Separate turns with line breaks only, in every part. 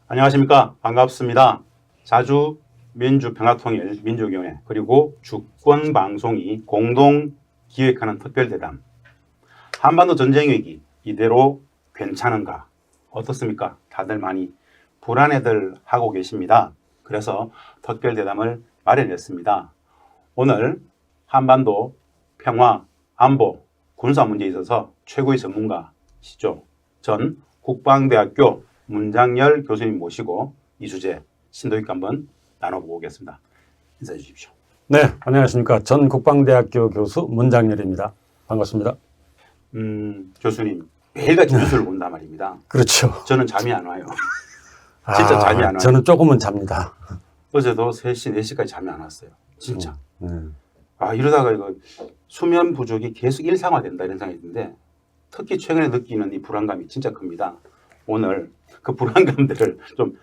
안녕하십니까. 반갑습니다. 자주 민주평화통일 민주위원회 그리고 주권방송이 공동 기획하는 특별대담 한반도 전쟁위기 이대로 괜찮은가 어떻습니까? 다들 많이 불안해들 하고 계십니다. 그래서 특별대담을 마련했습니다. 오늘 한반도 평화, 안보, 군사 문제에 있어서 최고의 전문가시죠. 전 국방대학교 문장열 교수님 모시고 이 주제 심도 있게 한번 나눠보겠습니다. 인사해 주십시오.
네, 안녕하십니까. 전 국방대학교 교수 문장열입니다. 반갑습니다.
교수님 매일같이 뉴스를 본단 말입니다.
그렇죠.
저는 잠이 안 와요. 진짜 잠이 안 와요.
저는 조금은 잡니다.
어제도 3시, 4시까지 잠이 안 왔어요. 진짜. 이러다가 이거 수면 부족이 계속 일상화된다 이런 생각이 드는데 특히 최근에 느끼는 이 불안감이 진짜 큽니다. 오늘 그 불안감들을 좀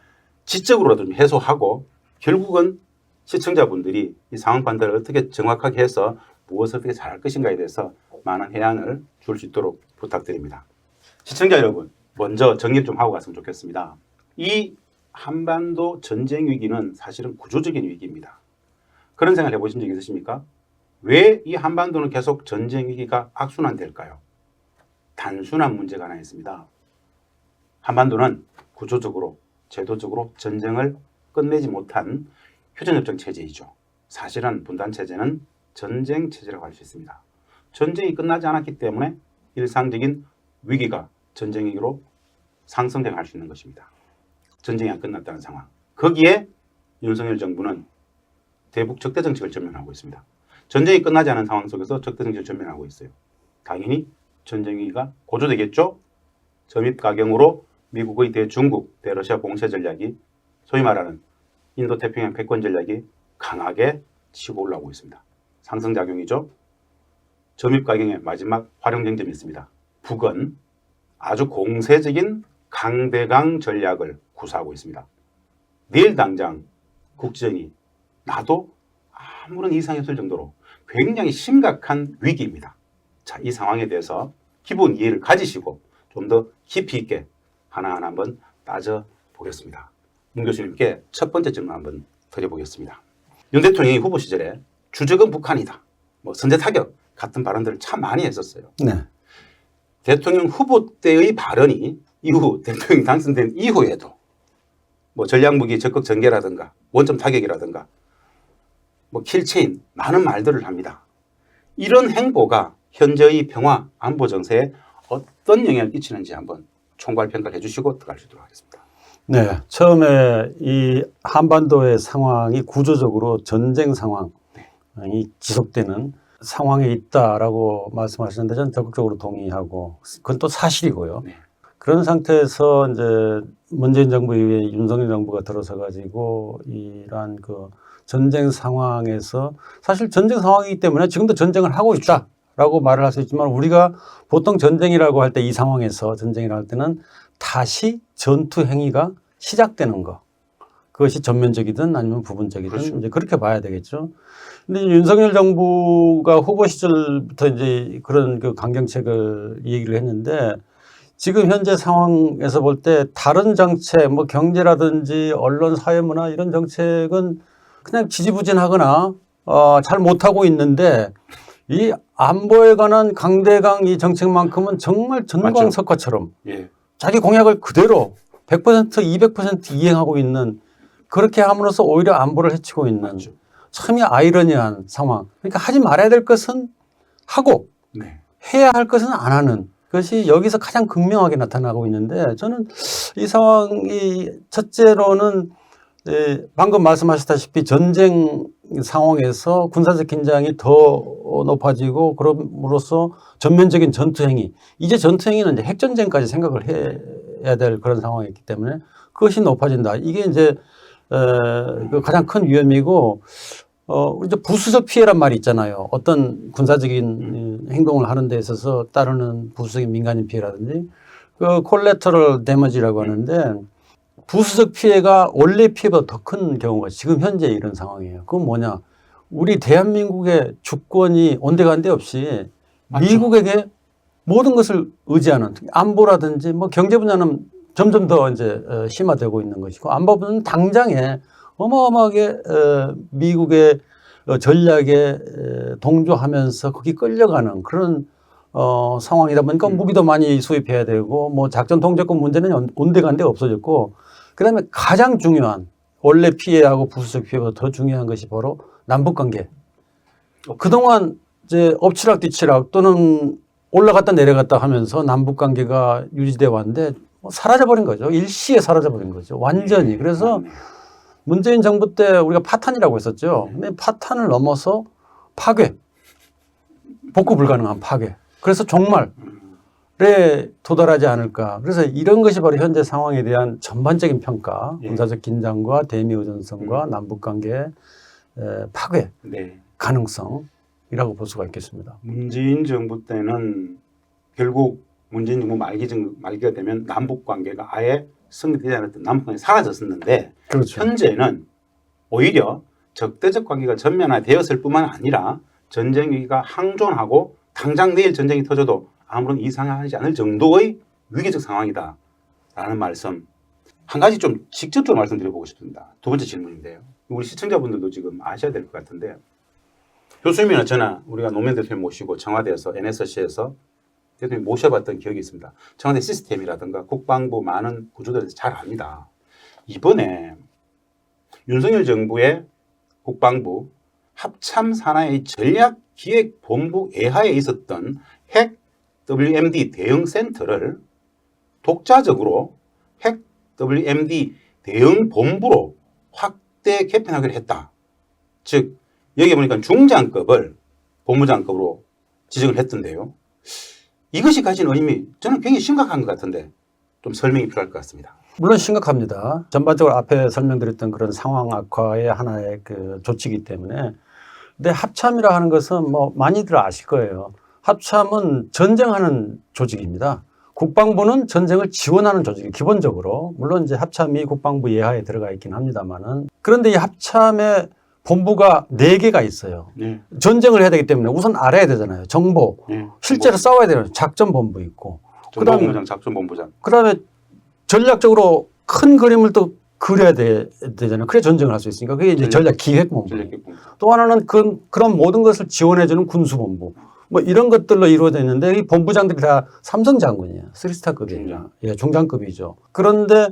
지적으로라도 좀 해소하고 결국은 시청자분들이 이 상황 판단을 어떻게 정확하게 해서 무엇을 어떻게 잘할 것인가에 대해서 많은 해안을 줄 수 있도록 부탁드립니다. 시청자 여러분, 먼저 정립 좀 하고 갔으면 좋겠습니다. 이 한반도 전쟁 위기는 사실은 구조적인 위기입니다. 그런 생각을 해보신 적 있으십니까? 왜 이 한반도는 계속 전쟁 위기가 악순환될까요? 단순한 문제가 하나 있습니다. 한반도는 구조적으로, 제도적으로 전쟁을 끝내지 못한 휴전협정 체제이죠. 사실은 분단 체제는 전쟁 체제라고 할 수 있습니다. 전쟁이 끝나지 않았기 때문에 일상적인 위기가 전쟁 위기로 상승될 수 있는 것입니다. 전쟁이 안 끝났다는 상황. 거기에 윤석열 정부는 대북 적대 정책을 전면하고 있습니다. 전쟁이 끝나지 않은 상황 속에서 적대 정책을 전면하고 있어요. 당연히 전쟁 위기가 고조되겠죠. 점입 가경으로 미국의 대중국, 대러시아 봉쇄 전략이 소위 말하는 인도태평양 패권 전략이 강하게 치고 올라오고 있습니다. 상승작용이죠. 점입 가경의 마지막 활용 쟁점이 있습니다. 북은 아주 공세적인 강대강 전략을 구사하고 있습니다. 내일 당장 국전이 나도 아무런 이상이 없을 정도로 굉장히 심각한 위기입니다. 자, 이 상황에 대해서 기본 이해를 가지시고 좀 더 깊이 있게 하나하나 한번 따져보겠습니다. 문 교수님께 첫 번째 질문 한번 드려보겠습니다. 윤 대통령이 후보 시절에 주적은 북한이다, 선제 타격 같은 발언들을 참 많이 했었어요.
네.
대통령 후보 때의 발언이 이후 대통령 당선된 이후에도 전략무기 적극 전개라든가 원점 타격이라든가 킬체인 많은 말들을 합니다. 이런 행보가 현재의 평화 안보 정세에 어떤 영향을 끼치는지 한번 총괄 평가를 해주시고 들어갈 수 있도록 하겠습니다.
네, 처음에 이 한반도의 상황이 구조적으로 전쟁 상황이 지속되는 상황에 있다라고 말씀하셨는데 저는 적극적으로 동의하고 그건 또 사실이고요.
네.
그런 상태에서 이제 문재인 정부 이후에 윤석열 정부가 들어서 가지고 이러한 그 전쟁 상황에서 사실 전쟁 상황이기 때문에 지금도 전쟁을 하고 있다라고 말을 할 수 있지만 우리가 보통 전쟁이라고 할 때 이 상황에서 전쟁이라고 할 때는 다시 전투 행위가 시작되는 거. 그것이 전면적이든 아니면 부분적이든
그렇죠.
이제 그렇게 봐야 되겠죠. 근데 윤석열 정부가 후보 시절부터 이제 그런 그 강경책을 얘기를 했는데 지금 현재 상황에서 볼 때 다른 정책, 경제라든지 언론, 사회문화 이런 정책은 그냥 지지부진하거나 잘 못하고 있는데 이 안보에 관한 강대강 이 정책만큼은 정말 전광석화처럼
예.
자기 공약을 그대로 100%, 200% 이행하고 있는 그렇게 함으로써 오히려 안보를 해치고 있는
맞죠.
참이 아이러니한 상황. 그러니까 하지 말아야 될 것은 하고
네.
해야 할 것은 안 하는 것이 여기서 가장 극명하게 나타나고 있는데 저는 이 상황이 첫째로는 방금 말씀하셨다시피 전쟁 상황에서 군사적 긴장이 더 높아지고 그럼으로써 전면적인 전투행위 이제 전투행위는 이제 핵전쟁까지 생각을 해야 될 그런 상황이기 때문에 그것이 높아진다. 이게 이제 그 가장 큰 위험이고 이제 부수적 피해란 말이 있잖아요. 어떤 군사적인 행동을 하는 데 있어서 따르는 부수적인 민간인 피해라든지 그 콜레터럴 데미지라고 하는데 부수적 피해가 원래 피해보다 더 큰 경우가 지금 현재 이런 상황이에요. 그건 뭐냐? 우리 대한민국의 주권이 온데간데 없이 맞죠. 미국에게 모든 것을 의지하는 안보라든지 경제 분야는 점점 더 이제 심화되고 있는 것이고, 안보는 당장에 어마어마하게 미국의 전략에 동조하면서 거기 끌려가는 그런 상황이다 보니까 무기도 많이 수입해야 되고, 뭐 작전 통제권 문제는 온데간데 없어졌고, 그다음에 가장 중요한 원래 피해하고 부수적 피해보다 더 중요한 것이 바로 남북 관계. 그동안 이제 엎치락뒤치락 또는 올라갔다 내려갔다 하면서 남북 관계가 유지되어 왔는데 사라져버린 거죠. 일시에 사라져버린 거죠. 완전히. 그래서 문재인 정부 때 우리가 파탄이라고 했었죠. 근데 파탄을 넘어서 파괴, 복구 불가능한 파괴. 그래서 종말에 도달하지 않을까. 그래서 이런 것이 바로 현재 상황에 대한 전반적인 평가, 군사적 긴장과 대미 의존성과 남북 관계 파괴 가능성이라고 볼 수가 있겠습니다.
문재인 정부 때는 결국 문재인 정부 말기가 되면 남북 관계가 아예 성립되지 않았던 남북 관계가 사라졌었는데,
그렇죠.
현재는 오히려 적대적 관계가 전면화되었을 뿐만 아니라 전쟁 위기가 항존하고 당장 내일 전쟁이 터져도 아무런 이상이 하지 않을 정도의 위기적 상황이다라는 말씀, 한 가지 좀 직접적으로 말씀드려보고 싶습니다. 두 번째 질문인데요. 우리 시청자분들도 지금 아셔야 될 것 같은데, 교수님이나 저나 우리가 노무현 대통령 모시고 청와대에서 NSC에서 대통령 모셔봤던 기억이 있습니다. 청와대 시스템이라든가 국방부 많은 구조들을 잘 압니다. 이번에 윤석열 정부의 국방부 합참 산하의 전략기획본부 예하에 있었던 핵 WMD 대응 센터를 독자적으로 핵 WMD 대응 본부로 확대 개편하기로 했다. 즉 여기 보니까 중장급을 본부장급으로 지정을 했던데요. 이것이 가진 의미, 저는 굉장히 심각한 것 같은데 좀 설명이 필요할 것 같습니다.
물론 심각합니다. 전반적으로 앞에 설명드렸던 그런 상황 악화의 하나의 그 조치이기 때문에. 근데 합참이라 하는 것은 뭐 많이들 아실 거예요. 합참은 전쟁하는 조직입니다. 국방부는 전쟁을 지원하는 조직이 기본적으로, 물론 이제 합참이 국방부 예하에 들어가 있긴 합니다만은, 그런데 이 합참의 본부가 4개가 있어요. 전쟁을 해야 되기 때문에 우선 알아야 되잖아요. 정보. 실제로 싸워야 되는 작전본부 있고.
정보본부장, 작전본부장.
그다음에 전략적으로 큰 그림을 또 그려야 되잖아요. 그래 전쟁을 할 수 있으니까. 그게 이제 전략기획본부. 또 하나는 그런 모든 것을 지원해주는 군수본부. 뭐 이런 것들로 이루어져 있는데 이 본부장들이 다 삼성 장군이에요. 3스타급이에요. 예, 중장급이죠. 그런데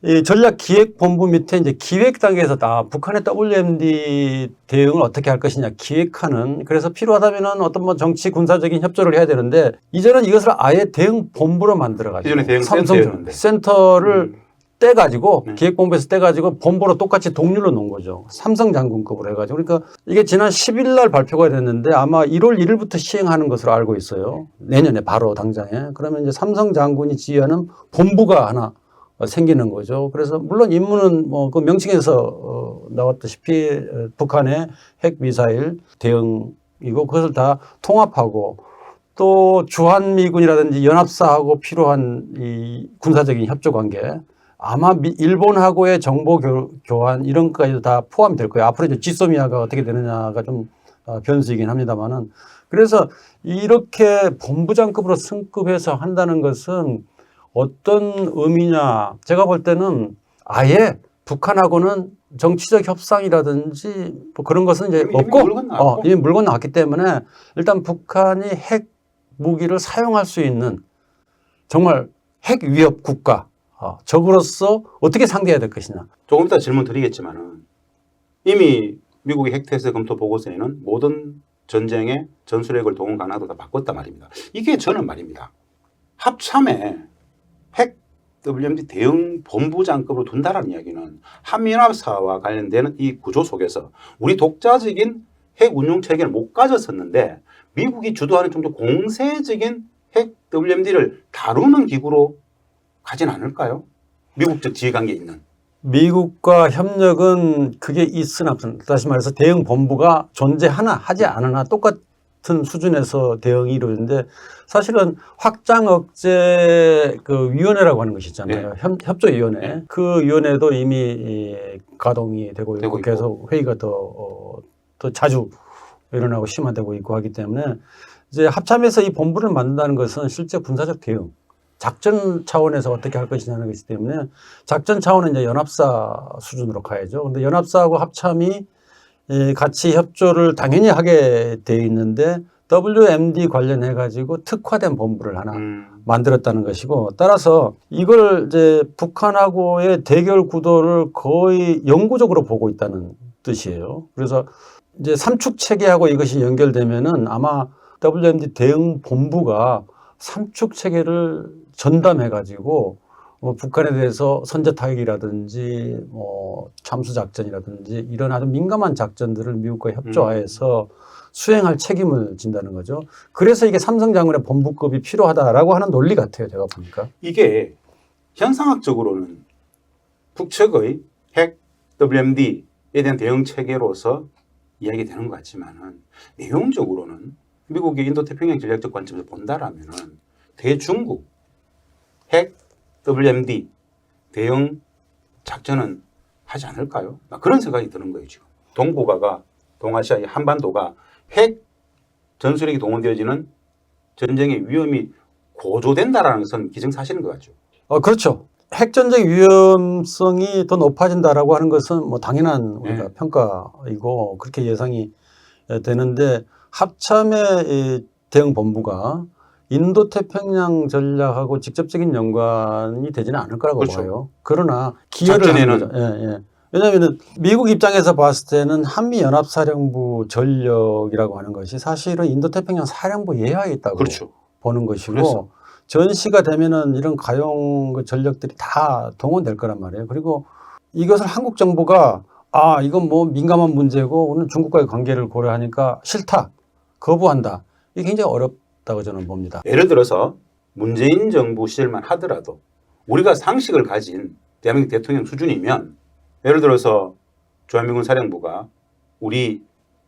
이 전략기획본부 밑에 이제 기획 단계에서 다 북한의 WMD 대응을 어떻게 할 것이냐 기획하는, 그래서 필요하다면은 어떤 뭐 정치 군사적인 협조를 해야 되는데, 이제는 이것을 아예 대응본부로 만들어가지고
대응
삼성 센터를 떼가지고 기획본부에서 떼가지고 본부로 똑같이 동률로 놓은 거죠. 삼성 장군급으로 해가지고. 그러니까 이게 지난 10일 날 발표가 됐는데 아마 1월 1일부터 시행하는 것으로 알고 있어요. 내년에 바로 당장에. 그러면 이제 삼성 장군이 지휘하는 본부가 하나 생기는 거죠. 그래서 물론 임무는 뭐 그 명칭에서 나왔다시피 북한의 핵미사일 대응이고, 그것을 다 통합하고 또 주한미군이라든지 연합사하고 필요한 이 군사적인 협조 관계, 아마 일본하고의 정보 교환 이런 것까지도 다 포함이 될 거예요. 앞으로 이제 지소미아가 어떻게 되느냐가 좀 변수이긴 합니다만은. 그래서 이렇게 본부장급으로 승급해서 한다는 것은 어떤 의미냐. 제가 볼 때는 아예 북한하고는 정치적 협상이라든지 뭐 그런 것은 이제 없고, 이미 물 건너왔기 때문에 일단 북한이 핵 무기를 사용할 수 있는 정말 핵 위협 국가, 적으로서 어떻게 상대해야 될 것이냐.
조금 이따 질문 드리겠지만은 이미 미국의 핵태세 검토 보고서에는 모든 전쟁의 전술핵을 동원 가능하도 다 바꿨단 말입니다. 이게 저는 말입니다. 합참에 핵 WMD 대응 본부장급으로 둔다라는 이야기는 한미연합사와 관련되는 이 구조 속에서 우리 독자적인 핵 운용 체계를 못 가졌었는데 미국이 주도하는 좀 더 공세적인 핵 WMD를 다루는 기구로 가진 않을까요? 미국적 지휘관계에 있는.
미국과 협력은 그게 있으나 없으나, 다시 말해서 대응 본부가 존재하나 하지 않으나 똑같은 수준에서 대응이 이루어지는데, 사실은 확장 억제 그 위원회라고 하는 것이 있잖아요. 협조위원회. 그 위원회도 이미 가동이 되고 있고 계속 회의가 더 자주 일어나고 심화되고 있고 하기 때문에, 이제 합참에서 이 본부를 만든다는 것은 실제 군사적 대응, 작전 차원에서 어떻게 할 것이냐는 것이기 때문에 작전 차원은 이제 연합사 수준으로 가야죠. 근데 연합사하고 합참이 같이 협조를 당연히 하게 돼 있는데 WMD 관련해 가지고 특화된 본부를 하나 만들었다는 것이고, 따라서 이걸 이제 북한하고의 대결 구도를 거의 영구적으로 보고 있다는 뜻이에요. 그래서 이제 삼축 체계하고 이것이 연결되면은 아마 WMD 대응 본부가 삼축 체계를 전담해 가지고 북한에 대해서 선제 타격이라든지 참수 작전이라든지 이런 아주 민감한 작전들을 미국과 협조하여서 수행할 책임을 진다는 거죠. 그래서 이게 삼성 장군의 본부급이 필요하다라고 하는 논리 같아요, 제가 보니까.
이게 현상학적으로는 북측의 핵 WMD에 대한 대응 체계로서 이야기되는 것 같지만은 내용적으로는 미국의 인도태평양 전략적 관점에서 본다라면은 대중국 핵 WMD 대응 작전은 하지 않을까요? 그런 생각이 드는 거예요, 지금. 동북아가, 동아시아, 한반도가 핵 전술핵이 동원되어지는 전쟁의 위험이 고조된다라는 것은 기정사실인 것 같죠.
그렇죠. 핵전쟁 위험성이 더 높아진다라고 하는 것은 뭐 당연한 우리가 평가이고 그렇게 예상이 되는데, 합참의 이 대응 본부가 인도태평양 전략하고 직접적인 연관이 되지는 않을 거라고
그렇죠.
봐요. 그러나 기여를 하는 거죠. 예. 왜냐하면 미국 입장에서 봤을 때는 한미연합사령부 전력이라고 하는 것이 사실은 인도태평양 사령부 예하에 있다고
그렇죠.
보는 것이고,
그래서.
전시가 되면은 이런 가용 전력들이 다 동원될 거란 말이에요. 그리고 이것을 한국 정부가 이건 뭐 민감한 문제고 오늘 중국과의 관계를 고려하니까 싫다, 거부한다, 이게 굉장히 어렵다고 저는 봅니다.
예를 들어서 문재인 정부 시절만 하더라도 우리가 상식을 가진 대한민국 대통령 수준이면, 예를 들어서 주한미군 사령부가 우리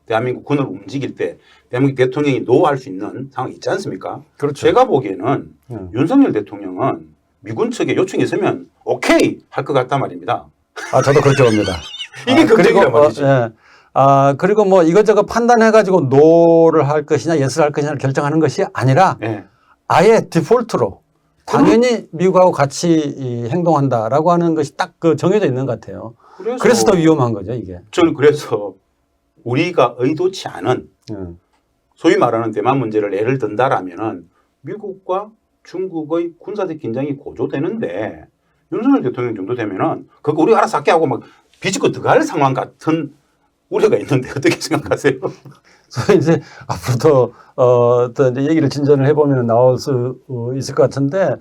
대한민국 군을 움직일 때 대한민국 대통령이 노할 수 있는 상황이 있지 않습니까?
그렇죠.
제가 보기에는 윤석열 대통령은 미군 측에 요청이 있으면 오케이 할 것 같단 말입니다.
저도 그렇게 봅니다.
이게 걱정이란 말이지.
그리고 뭐 이것저것 판단해가지고 노를 할 것이냐 예스를 할 것이냐를 결정하는 것이 아니라 아예 디폴트로 당연히 미국하고 같이 행동한다라고 하는 것이 딱 정해져 있는 것 같아요. 그래서 더 위험한 거죠, 이게.
저는 그래서 우리가 의도치 않은 소위 말하는 대만 문제를 예를 든다라면은 미국과 중국의 군사적 긴장이 고조되는데 윤석열 대통령 정도 되면은 그거 우리가 알아서 할게 하고 막 비집고 들어갈 상황 같은 우려가 있는데 어떻게 생각하세요?
그래서 이제 앞으로 더 이제 얘기를 진전을 해보면 나올 수 있을 것 같은데,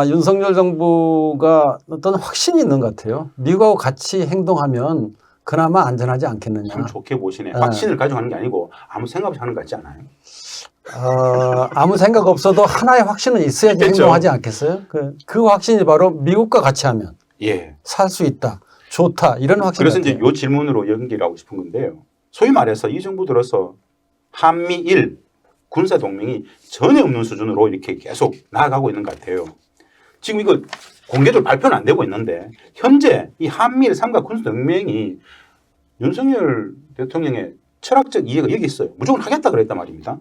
윤석열 정부가 어떤 확신이 있는 것 같아요. 미국하고 같이 행동하면 그나마 안전하지 않겠느냐.
참 좋게 보시네. 확신을 가지고 하는 게 아니고 아무 생각 없이 하는 것 같지 않아요?
아무 생각 없어도 하나의 확신은 있어야지
그렇죠.
행동하지 않겠어요? 그 확신이 바로 미국과 같이 하면 살 수 있다, 좋다, 이런 확신.
그래서
같아요.
이제 이 질문으로 연결하고 싶은 건데요. 소위 말해서 이 정부 들어서 한미일 군사 동맹이 전혀 없는 수준으로 이렇게 계속 나아가고 있는 것 같아요. 지금 이거 공개적으로 발표는 안 되고 있는데 현재 이 한미일 삼각 군사 동맹이 윤석열 대통령의 철학적 이해가 여기 있어요. 무조건 하겠다 그랬단 말입니다.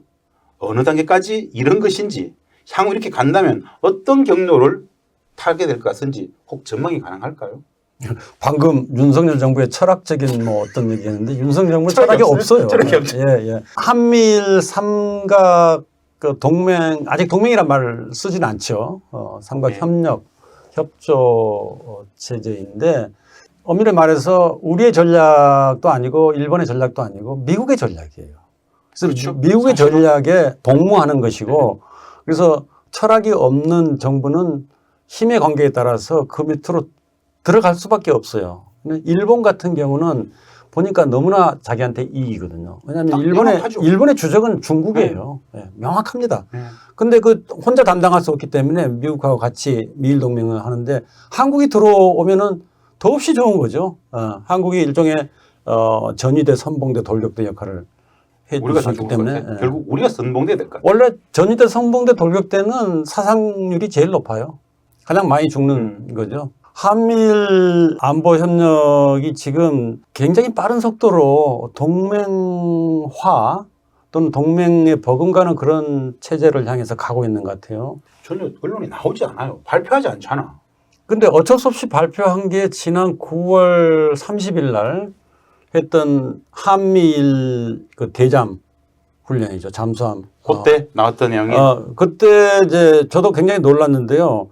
어느 단계까지 이런 것인지, 향후 이렇게 간다면 어떤 경로를 타게 될 것 같은지 혹 전망이 가능할까요?
방금 윤석열 정부의 철학적인 뭐 어떤 얘기했는데 윤석열 정부는 철학이 없어요.
철학이 없죠.
한미일 삼각 동맹, 아직 동맹이란 말을 쓰진 않죠. 삼각 협력, 협조 체제인데 엄밀히 말해서 우리의 전략도 아니고 일본의 전략도 아니고 미국의 전략이에요. 그래서
그렇죠.
미국의 전략에 복무하는 것이고, 그래서 철학이 없는 정부는 힘의 관계에 따라서 그 밑으로 들어갈 수밖에 없어요. 근데 일본 같은 경우는 보니까 너무나 자기한테 이익이거든요. 왜냐하면 일본의 주적은 중국이에요. 명확합니다. 근데 혼자 담당할 수 없기 때문에 미국하고 같이 미일 동맹을 하는데 한국이 들어오면은 더없이 좋은 거죠. 한국이 일종의 전위대, 선봉대, 돌격대 역할을 해주기 때문에
결국 우리가 선봉대 될 것 같아요.
원래 전위대, 선봉대, 돌격대는 사상률이 제일 높아요. 가장 많이 죽는 거죠. 한미일 안보 협력이 지금 굉장히 빠른 속도로 동맹화 또는 동맹에 버금가는 그런 체제를 향해서 가고 있는 것 같아요.
전혀 언론에 나오지 않아요. 발표하지 않잖아.
근데 어쩔 수 없이 발표한 게 지난 9월 30일 날 했던 한미일 그 대잠 훈련이죠. 잠수함.
그때 나왔던 내용이
그때 이제 저도 굉장히 놀랐는데요.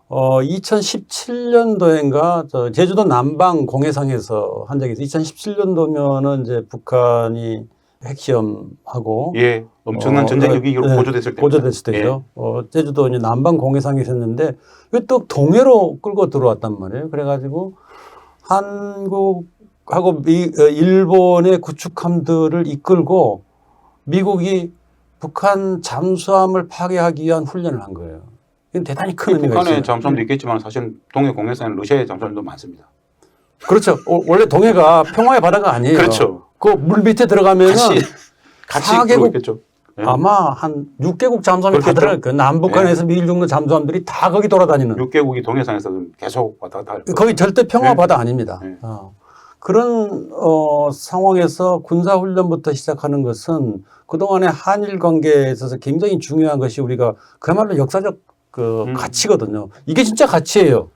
2017년도인가 제주도 남방 공해상에서 한 적이 있어요. 2017년도면은 이제 북한이 핵시험하고
예, 엄청난 전쟁력 위기로 고조됐을 때.
고조됐을 때죠. 제주도 이제 남방 공해상에서 했는데 이게 또 동해로 끌고 들어왔단 말이에요. 그래가지고 한국하고 일본의 구축함들을 이끌고 미국이 북한 잠수함을 파괴하기 위한 훈련을 한 거예요. 이건 대단히 큰 의미가 있어요.
북한의 잠수함도 있겠지만 사실 동해 공해상에 러시아의 잠수함도 많습니다.
그렇죠. 원래 동해가 평화의 바다가 아니에요.
그렇죠.
그 물 밑에 들어가면은
같이
4개국
있겠죠. 예.
아마 한 6개국 잠수함이 다
그렇겠죠.
들어갈 거예요. 남북한에서 미일 정도 잠수함들이 다 거기 돌아다니는.
6개국이 동해상에서 계속 왔다 갔다 할 거예요.
거기 절대 평화 바다 아닙니다.
네.
그런 상황에서 군사훈련부터 시작하는 것은 그동안의 한일 관계에 있어서 굉장히 중요한 것이 우리가 그야말로 역사적 가치거든요. 이게 진짜 가치예요.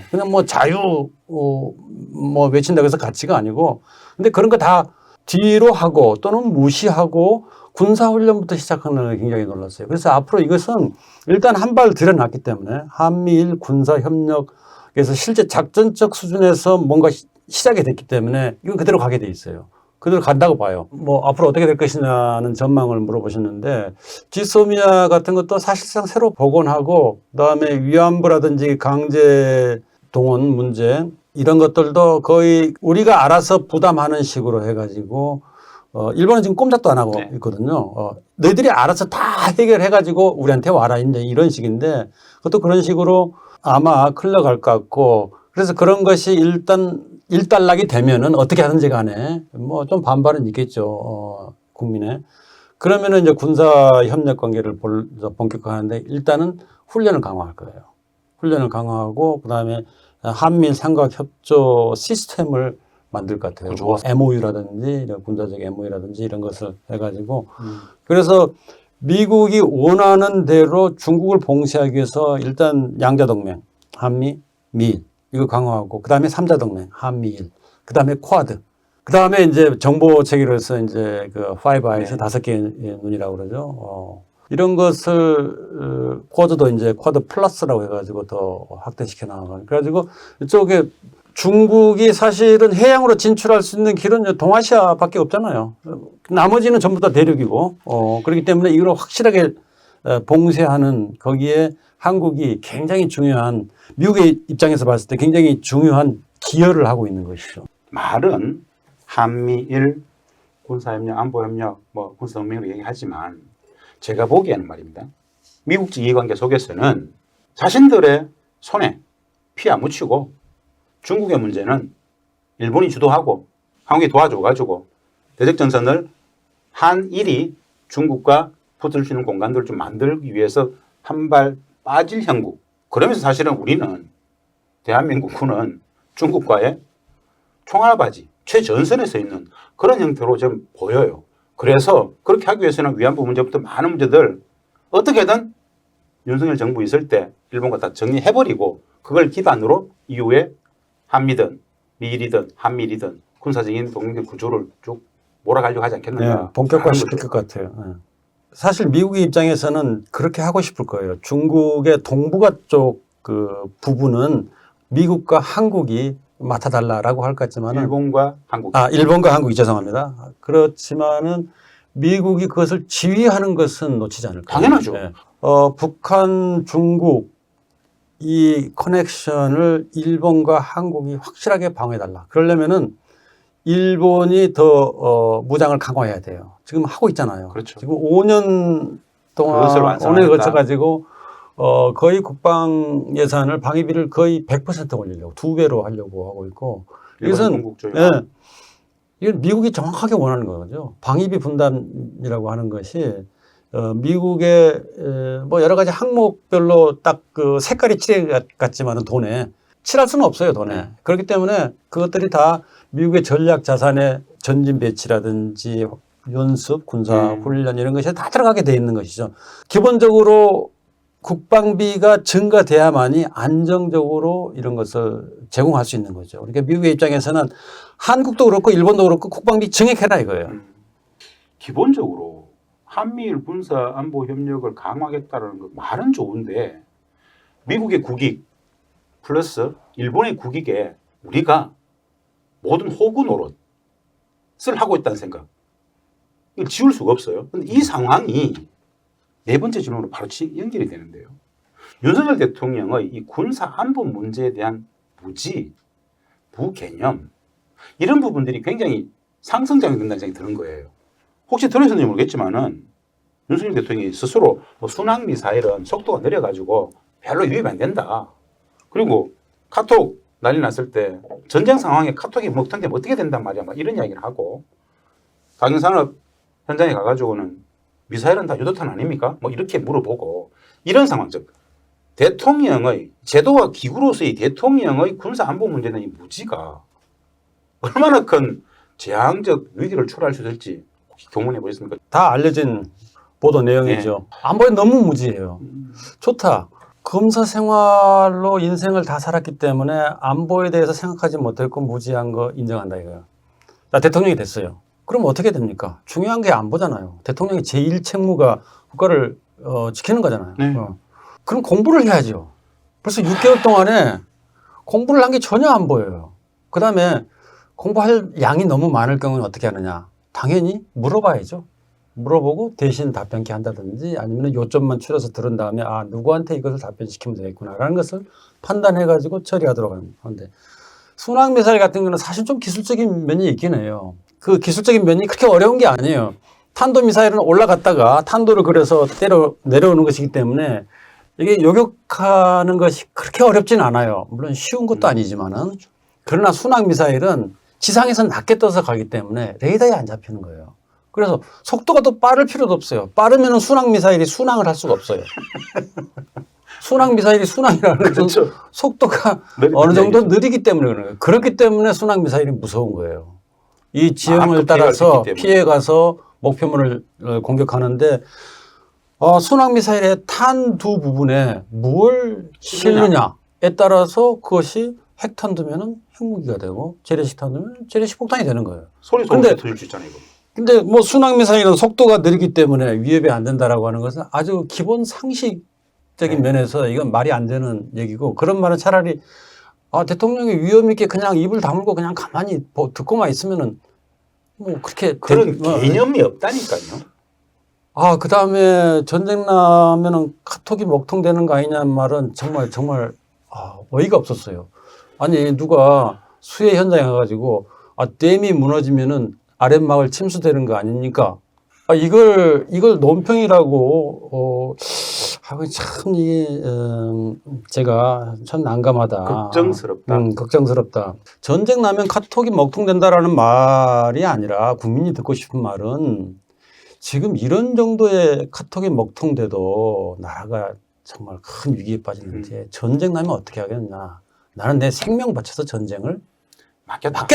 그냥 뭐 자유 뭐 외친다고 해서 가치가 아니고 근데 그런 거 다 뒤로 하고 또는 무시하고 군사훈련부터 시작하는 게 굉장히 놀랐어요. 그래서 앞으로 이것은 일단 한 발 들여놨기 때문에 한미일 군사협력에서 실제 작전적 수준에서 뭔가 시작이 됐기 때문에 이건 그대로 가게 돼 있어요. 그대로 간다고 봐요. 뭐 앞으로 어떻게 될 것이냐는 전망을 물어보셨는데 지소미아 같은 것도 사실상 새로 복원하고 그다음에 위안부라든지 강제 동원 문제 이런 것들도 거의 우리가 알아서 부담하는 식으로 해가지고 일본은 지금 꼼짝도 안 하고 있거든요. 너희들이 알아서 다 해결해가지고 우리한테 와라 이제 이런 식인데 그것도 그런 식으로 아마 흘러갈 것 같고 그래서 그런 것이 일단 일단락이 되면은 어떻게 하든지 간에 뭐 좀 반발은 있겠죠. 국민에. 그러면은 이제 군사 협력 관계를 본격화하는데 일단은 훈련을 강화할 거예요. 훈련을 강화하고 그다음에 한미일 삼각 협조 시스템을 만들 것 같아요. 뭐 MOU라든지 이런 군사적 MOU라든지 이런 것을 해가지고 그래서 미국이 원하는 대로 중국을 봉쇄하기 위해서 일단 양자동맹 한미 미일 이거 강화하고 그다음에 삼자동맹 한미일 그다음에 쿼드 그다음에 이제 정보 체계로서 이제 그 파이브 아이스 5개의 눈이라고 그러죠. 이런 것을 쿼드도 이제 쿼드 플러스라고 해가지고 더 확대시켜 나가고 그래가지고 이쪽에 중국이 사실은 해양으로 진출할 수 있는 길은 동아시아밖에 없잖아요. 나머지는 전부 다 대륙이고 그렇기 때문에 이걸 확실하게 봉쇄하는 거기에 한국이 굉장히 중요한 미국의 입장에서 봤을 때 굉장히 중요한 기여를 하고 있는 것이죠.
말은 한미일 군사협력, 안보협력, 뭐 군사동맹으로 얘기하지만 제가 보기에는 말입니다. 미국적 이해관계 속에서는 자신들의 손에 피 안 묻히고 중국의 문제는 일본이 주도하고 한국이 도와줘가지고 대적전선을 한일이 중국과 붙을 수 있는 공간들을 좀 만들기 위해서 한 발 빠질 형국. 그러면서 사실은 우리는 대한민국은 중국과의 총알바지 최전선에 서 있는 그런 형태로 좀 보여요. 그래서 그렇게 하기 위해서는 위안부 문제부터 많은 문제들 어떻게든 윤석열 정부 있을 때 일본과 다 정리해버리고 그걸 기반으로 이후에 한미든 미일이든 한미일이든 군사적인 동맹 구조를 쭉 몰아가려고 하지 않겠는가.
네, 본격화시킬 것 같아요. 네. 사실 미국의 입장에서는 그렇게 하고 싶을 거예요. 중국의 동북아 쪽 그 부분은 미국과 한국이 맡아달라라고 할 것 같지만은
일본과 한국.
일본과 한국이 죄송합니다. 그렇지만은 미국이 그것을 지휘하는 것은 놓치지 않을 거예요.
당연하죠.
네. 북한, 중국 이 커넥션을 일본과 한국이 확실하게 방어해달라. 그러려면은 일본이 더 무장을 강화해야 돼요. 지금 하고 있잖아요.
그렇죠.
지금 5년 동안 5년에 거쳐가지고 거의 국방 예산을 방위비를 거의 100% 올리려고 2배로 하려고 하고 있고 이것은 이건 미국이 정확하게 원하는 거죠. 방위비 분담이라고 하는 것이 미국의 뭐 여러 가지 항목별로 딱 그 색깔이 칠해 같지만은 돈에 칠할 수는 없어요, 돈에. 그렇기 때문에 그것들이 다 미국의 전략 자산의 전진 배치라든지 연습, 군사 훈련 이런 것이 다 들어가게 돼 있는 것이죠. 기본적으로 국방비가 증가돼야만이 안정적으로 이런 것을 제공할 수 있는 거죠. 그러니까 미국의 입장에서는 한국도 그렇고 일본도 그렇고 국방비 증액해라 이거예요.
기본적으로 한미일 군사 안보 협력을 강화하겠다는 거 말은 좋은데 미국의 국익 플러스 일본의 국익에 우리가 모든 호구 노릇을 하고 있다는 생각 이걸 지울 수가 없어요. 그런데 이 상황이 네 번째 질문으로 바로 연결이 되는데요. 윤석열 대통령의 이 군사 안보 문제에 대한 무지, 무개념 이런 부분들이 굉장히 상승장이 된다는 생각이 드는 거예요. 혹시 들으셨는지 모르겠지만은 윤석열 대통령이 스스로 뭐 순항 미사일은 속도가 느려가지고 별로 유입이 안 된다. 그리고 카톡 난리 났을 때 전쟁 상황에 카톡이 먹통되면 어떻게 된단 말이야. 막 이런 이야기를 하고 강경산업 현장에 가가지고는 미사일은 다 유도탄 아닙니까? 뭐 이렇게 물어보고 이런 상황 즉 대통령의 제도와 기구로서의 대통령의 군사 안보 문제는 이 무지가 얼마나 큰 재앙적 위기를 초래할 수 있을지 혹시 교문해 보셨습니까?
다 알려진 보도 내용이죠. 안보에 너무 무지해요. 좋다. 검사 생활로 인생을 다 살았기 때문에 안보에 대해서 생각하지 못했고 무지한 거 인정한다 이거예요. 나 대통령이 됐어요. 그럼 어떻게 됩니까? 중요한 게 안보잖아요. 대통령의 제1 책무가 국가를 지키는 거잖아요.
네.
그럼 공부를 해야죠. 벌써 6개월 동안에 공부를 한 게 전혀 안 보여요. 그 다음에 공부할 양이 너무 많을 경우는 어떻게 하느냐. 당연히 물어봐야죠. 물어보고 대신 답변기 한다든지 아니면 요점만 추려서 들은 다음에 아 누구한테 이것을 답변시키면 되겠구나라는 것을 판단해가지고 처리하도록 하는데 순항미사일 같은 경우는 사실 좀 기술적인 면이 있긴 해요. 그 기술적인 면이 그렇게 어려운 게 아니에요. 탄도미사일은 올라갔다가 탄도를 그려서 때려 내려오는 것이기 때문에 이게 요격하는 것이 그렇게 어렵진 않아요. 물론 쉬운 것도 아니지만은 그러나 순항미사일은 지상에서 낮게 떠서 가기 때문에 레이더에 안 잡히는 거예요. 그래서 속도가 또 빠를 필요도 없어요. 빠르면 순항미사일이 순항을 할 수가 없어요. 순항미사일이 순항이라는
그렇죠.
속도가 어느 정도 느리기 때문에 그런 거예요. 그렇기 때문에 순항미사일이 무서운 거예요. 이 지형을 따라서 피해가서 목표물을 공격하는데 순항미사일의 탄 두 부분에 뭘 실느냐에 따라서 그것이 핵탄 두면은 핵무기가 되고 재래식탄 두면 재래식 폭탄이 되는 거예요.
소리 소리 터질 수 있잖아요. 이거.
근데 뭐 순항미사일은 속도가 느리기 때문에 위협이 안 된다라고 하는 것은 아주 기본 상식적인 면에서 이건 말이 안 되는 얘기고 그런 말은 차라리 대통령이 위험 있게 그냥 입을 다물고 그냥 가만히 듣고만 있으면은 뭐 그렇게
그런 개념이 없다니까요.
그 다음에 전쟁 나면은 카톡이 먹통되는 거 아니냐는 말은 정말 어이가 없었어요. 아니 누가 수해 현장에 가가지고 댐이 무너지면은 아랫마을 침수되는 거 아닙니까? 이걸 논평이라고 참 이게 제가 참 난감하다. 걱정스럽다. 전쟁 나면 카톡이 먹통된다라는 말이 아니라 국민이 듣고 싶은 말은 지금 이런 정도의 카톡이 먹통돼도 나라가 정말 큰 위기에 빠지는데 전쟁 나면 어떻게 하겠냐. 나는 내 생명 바쳐서 전쟁을 막겠다.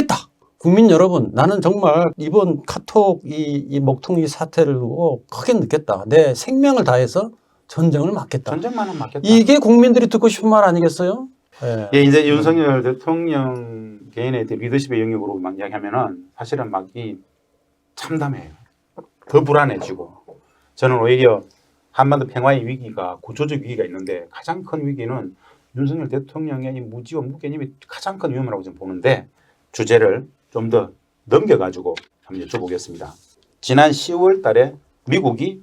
국민 여러분, 나는 정말 이번 카톡 이 먹통이 사태를 두고 크게 느꼈다. 내 생명을 다해서 전쟁을 막겠다.
전쟁만은 막겠다.
이게 국민들이 듣고 싶은 말 아니겠어요? 네.
예, 이제 윤석열 대통령 개인의 리더십의 영역으로 막 이야기하면은 사실은 막 이 참담해요. 더 불안해지고. 저는 오히려 한반도 평화의 위기가 구조적 위기가 있는데 가장 큰 위기는 윤석열 대통령의 이 무지와 무개념이 가장 큰 위험이라고 저는 보는데 주제를 좀 더 넘겨가지고 한번 여쭤보겠습니다. 지난 10월 달에 미국이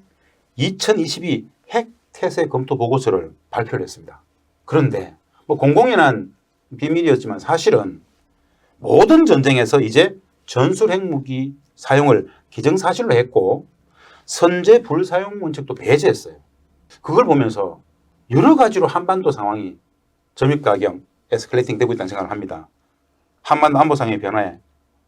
2022 핵 태세 검토 보고서를 발표를 했습니다. 그런데 뭐 공공연한 비밀이었지만 사실은 모든 전쟁에서 이제 전술 핵무기 사용을 기정사실로 했고 선제 불사용 문책도 배제했어요. 그걸 보면서 여러 가지로 한반도 상황이 점입가경, 에스컬레이팅 되고 있다는 생각을 합니다. 한반도 안보 상황의 변화에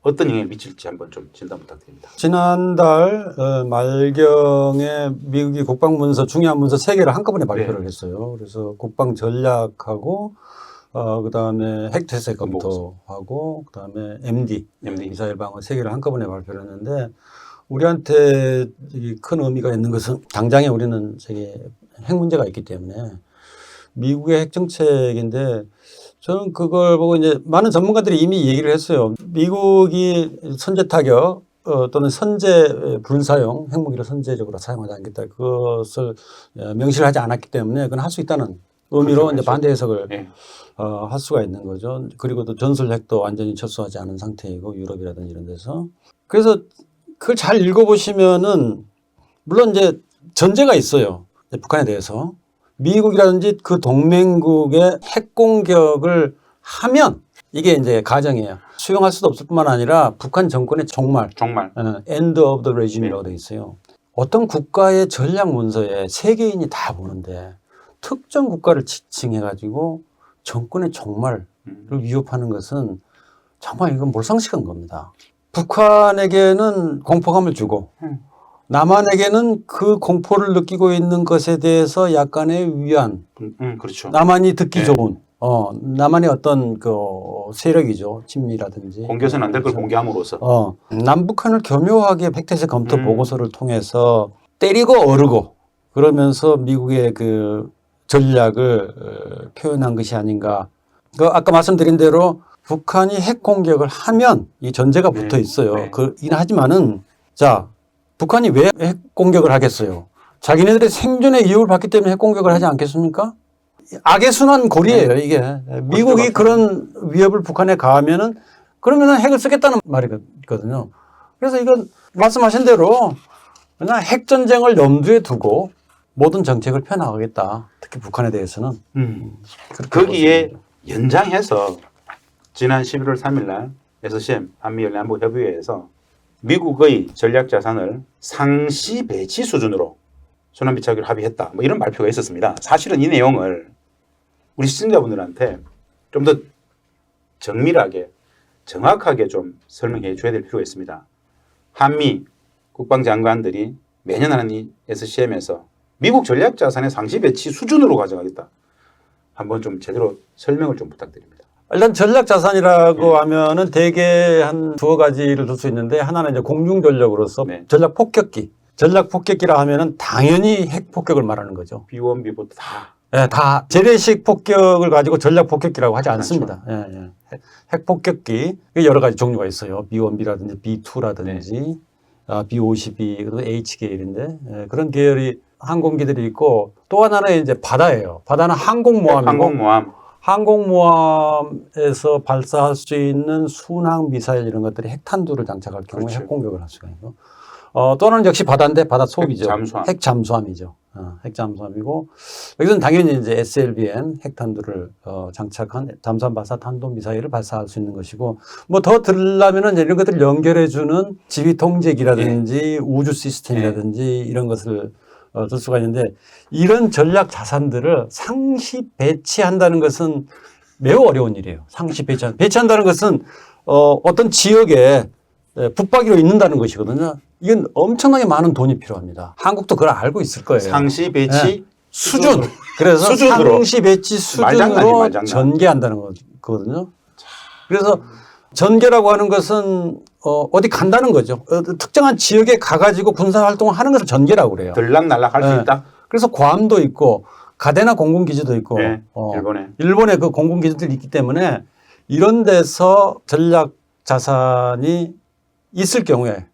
어떤 영향을 미칠지 한번 좀 진단 부탁드립니다.
지난달 말경에 미국이 국방문서 중요한 문서 3개를 한꺼번에 발표를 했어요. 그래서 국방 전략하고 그다음에 핵태세 검토하고 그다음에 MD 미사일 방어 3개를 한꺼번에 발표를 했는데 우리한테 큰 의미가 있는 것은 당장에 우리는 핵 문제가 있기 때문에 미국의 핵 정책인데 저는 그걸 보고 이제 많은 전문가들이 이미 얘기를 했어요. 미국이 선제 타격 또는 선제 불사용 핵무기를 선제적으로 사용하지 않겠다. 그것을 명시를 하지 않았기 때문에 그건 할 수 있다는 의미로
그렇죠.
이제 반대 해석을
네.
할 수가 있는 거죠. 그리고 또 전술 핵도 완전히 철수하지 않은 상태이고 유럽이라든지 이런 데서. 그래서 그걸 잘 읽어보시면은 물론 이제 전제가 있어요. 북한에 대해서. 미국이라든지 그 동맹국의 핵 공격을 하면 이게 이제 가정이에요. 수용할 수도 없을 뿐만 아니라 북한 정권의 종말. end of the regime이라고 되어 있어요. 어떤 국가의 전략 문서에 세계인이 다 보는데 특정 국가를 지칭해가지고 정권의 종말을 위협하는 것은 정말 이건 몰상식한 겁니다. 북한에게는 공포감을 주고 남한에게는 그 공포를 느끼고 있는 것에 대해서 약간의 위안.
그렇죠.
남한이 듣기 좋은. 남한의 어떤 그 세력이죠. 친미라든지.
공개해서는 안 될 걸 공개함으로써.
남북한을 교묘하게 팩트에서 검토 보고서를 통해서 때리고 어르고 그러면서 미국의 그 전략을 표현한 것이 아닌가. 그 아까 말씀드린 대로 북한이 핵 공격을 하면 이 전제가 붙어 있어요.
네.
그긴 하지만은 자, 북한이 왜 핵 공격을 하겠어요? 자기네들의 생존의 이유를 받기 때문에 핵 공격을 하지 않겠습니까? 악의 순환 고리예요, 이게. 미국이 그런 위협을 북한에 가하면은 그러면은 핵을 쓰겠다는 말이거든요. 그래서 이건 말씀하신 대로 그냥 핵 전쟁을 염두에 두고 모든 정책을 펴나가겠다. 특히 북한에 대해서는.
거기에 연장해서 지난 11월 3일 날 SCM 한미연례안보협의회에서 미국의 전략 자산을 상시 배치 수준으로 순환 비차기로 합의했다. 뭐 이런 발표가 있었습니다. 사실은 이 내용을 우리 시청자분들한테 좀 더 정밀하게 정확하게 좀 설명해 줘야 될 필요가 있습니다. 한미 국방장관들이 매년 하는 이 SCM에서 미국 전략 자산의 상시 배치 수준으로 가져가겠다. 한번 좀 제대로 설명을 좀 부탁드립니다.
일단 전략 자산이라고 하면은 대개 한 두어 가지를 둘 수 있는데 하나는 이제 공중 전력으로서 전략 폭격기. 전략 폭격기라 하면은 당연히 핵 폭격을 말하는 거죠.
B1, B4 다.
네, 다 재래식 폭격을 가지고 전략 폭격기라고 하지 않습니다. 핵 폭격기 여러 가지 종류가 있어요. B1B라든지 B2라든지 B52 그리고 H 계열인데 그런 계열이 항공기들이 있고 또 하나는 이제 바다예요. 바다는 항공모함이고 항공모함에서 발사할 수 있는 순항 미사일 이런 것들이 핵탄두를 장착할 경우에 핵 공격을 할 수가 있고 또 하나는 역시 바다인데 바다 속이죠. 핵 잠수함이죠. 핵 잠수함이고 여기서는 당연히 이제 SLBM 핵탄두를 장착한 잠수함 발사 탄도 미사일을 발사할 수 있는 것이고 뭐 더 들으려면은 이런 것들을 연결해주는 지휘 통제기라든지 우주 시스템이라든지 이런 것을 들 수가 있는데 이런 전략 자산들을 상시 배치한다는 것은 매우 어려운 일이에요. 상시 배치한다는 것은 어떤 지역에 붙박이로 있는다는 것이거든요. 이건 엄청나게 많은 돈이 필요합니다. 한국도 그걸 알고 있을 거예요.
상시 배치
수준. 그래서
수준으로.
상시 배치 수준으로 전개한다는 거거든요. 그래서 전개라고 하는 것은 어디 간다는 거죠. 특정한 지역에 가가지고 군사활동을 하는 것을 전개라고 그래요.
들락날락 할 수 있다?
그래서 괌도 있고 가데나 공군기지도 있고 일본에 그 공군기지들이 있기 때문에 이런 데서 전략 자산이 있을 경우에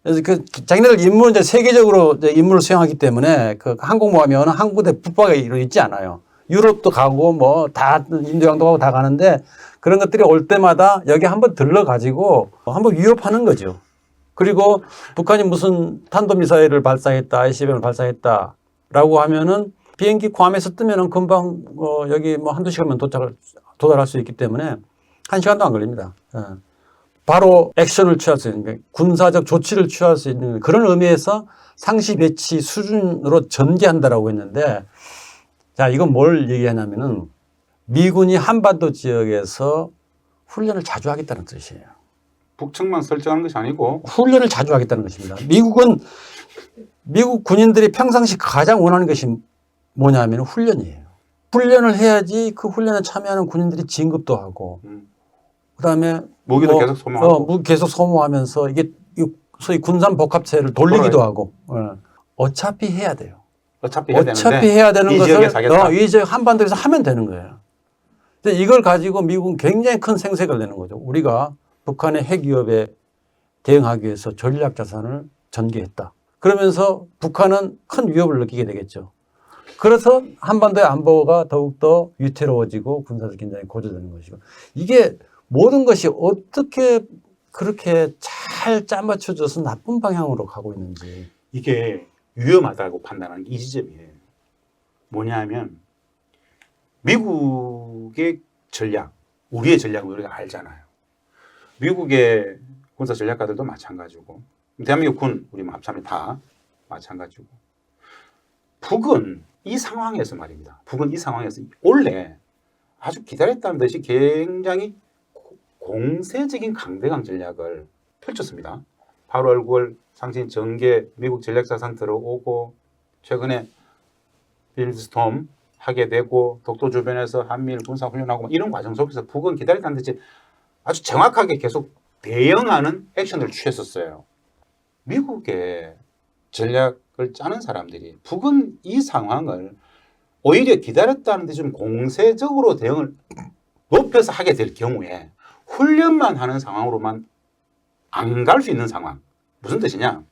그래서 그 자기네들 임무는 이제 세계적으로 이제 임무를 수행하기 때문에 그 항공모함이 어느 한 군데 붙박이로 있지 않아요. 유럽도 가고 뭐 다 인도양도 가고 다 가는데 그런 것들이 올 때마다 여기 한번 들러가지고 한번 위협하는 거죠. 그리고 북한이 무슨 탄도미사일을 발사했다, ICBM을 발사했다라고 하면은 비행기 괌에서 뜨면은 금방 여기 뭐 한두 시간면 도달할 수 있기 때문에 1시간도 안 걸립니다. 바로 액션을 취할 수 있는 군사적 조치를 취할 수 있는 그런 의미에서 상시 배치 수준으로 전개한다라고 했는데 자, 이건 뭘 얘기하냐면은 미군이 한반도 지역에서 훈련을 자주 하겠다는 뜻이에요.
북측만 설정하는 것이 아니고
훈련을 자주 하겠다는 것입니다. 미국 군인들이 평상시 가장 원하는 것이 뭐냐면 훈련이에요. 훈련을 해야지 그 훈련에 참여하는 군인들이 진급도 하고 그다음에
무기도 계속 소모하고
무기 계속 소모하면서 이게 소위 군산 복합체를 돌리기도
돌아요.
하고 어차피 해야 돼요.
어차피 해야 되는데
어차피 해야 되는
이
것을
지역에 사겠다.
이 지역 한반도에서 하면 되는 거예요. 근데 이걸 가지고 미국은 굉장히 큰 생색을 내는 거죠. 우리가 북한의 핵 위협에 대응하기 위해서 전략 자산을 전개했다. 그러면서 북한은 큰 위협을 느끼게 되겠죠. 그래서 한반도의 안보가 더욱더 위태로워지고 군사적 긴장이 고조되는 것이고 이게 모든 것이 어떻게 그렇게 잘 짜맞춰져서 나쁜 방향으로 가고 있는지.
이게 위험하다고 판단하는 게 이 지점이에요. 뭐냐면 미국의 전략, 우리의 전략은 우리가 알잖아요. 미국의 군사 전략가들도 마찬가지고 대한민국 군 우리 합참이 다 마찬가지고 북은 이 상황에서 말입니다. 북은 이 상황에서 원래 아주 기다렸다는 듯이 굉장히 공세적인 강대강 전략을 펼쳤습니다. 8월 9월 상신 전개 미국 전략자산 들어오고 최근에 빌드스톰 하게 되고 독도 주변에서 한미일 군사훈련하고 이런 과정 속에서 북은 기다렸다는 듯이 아주 정확하게 계속 대응하는 액션을 취했었어요. 미국의 전략을 짜는 사람들이 북은 이 상황을 오히려 기다렸다는 듯이 좀 공세적으로 대응을 높여서 하게 될 경우에 훈련만 하는 상황으로만 안 갈 수 있는 상황. 무슨 뜻이냐?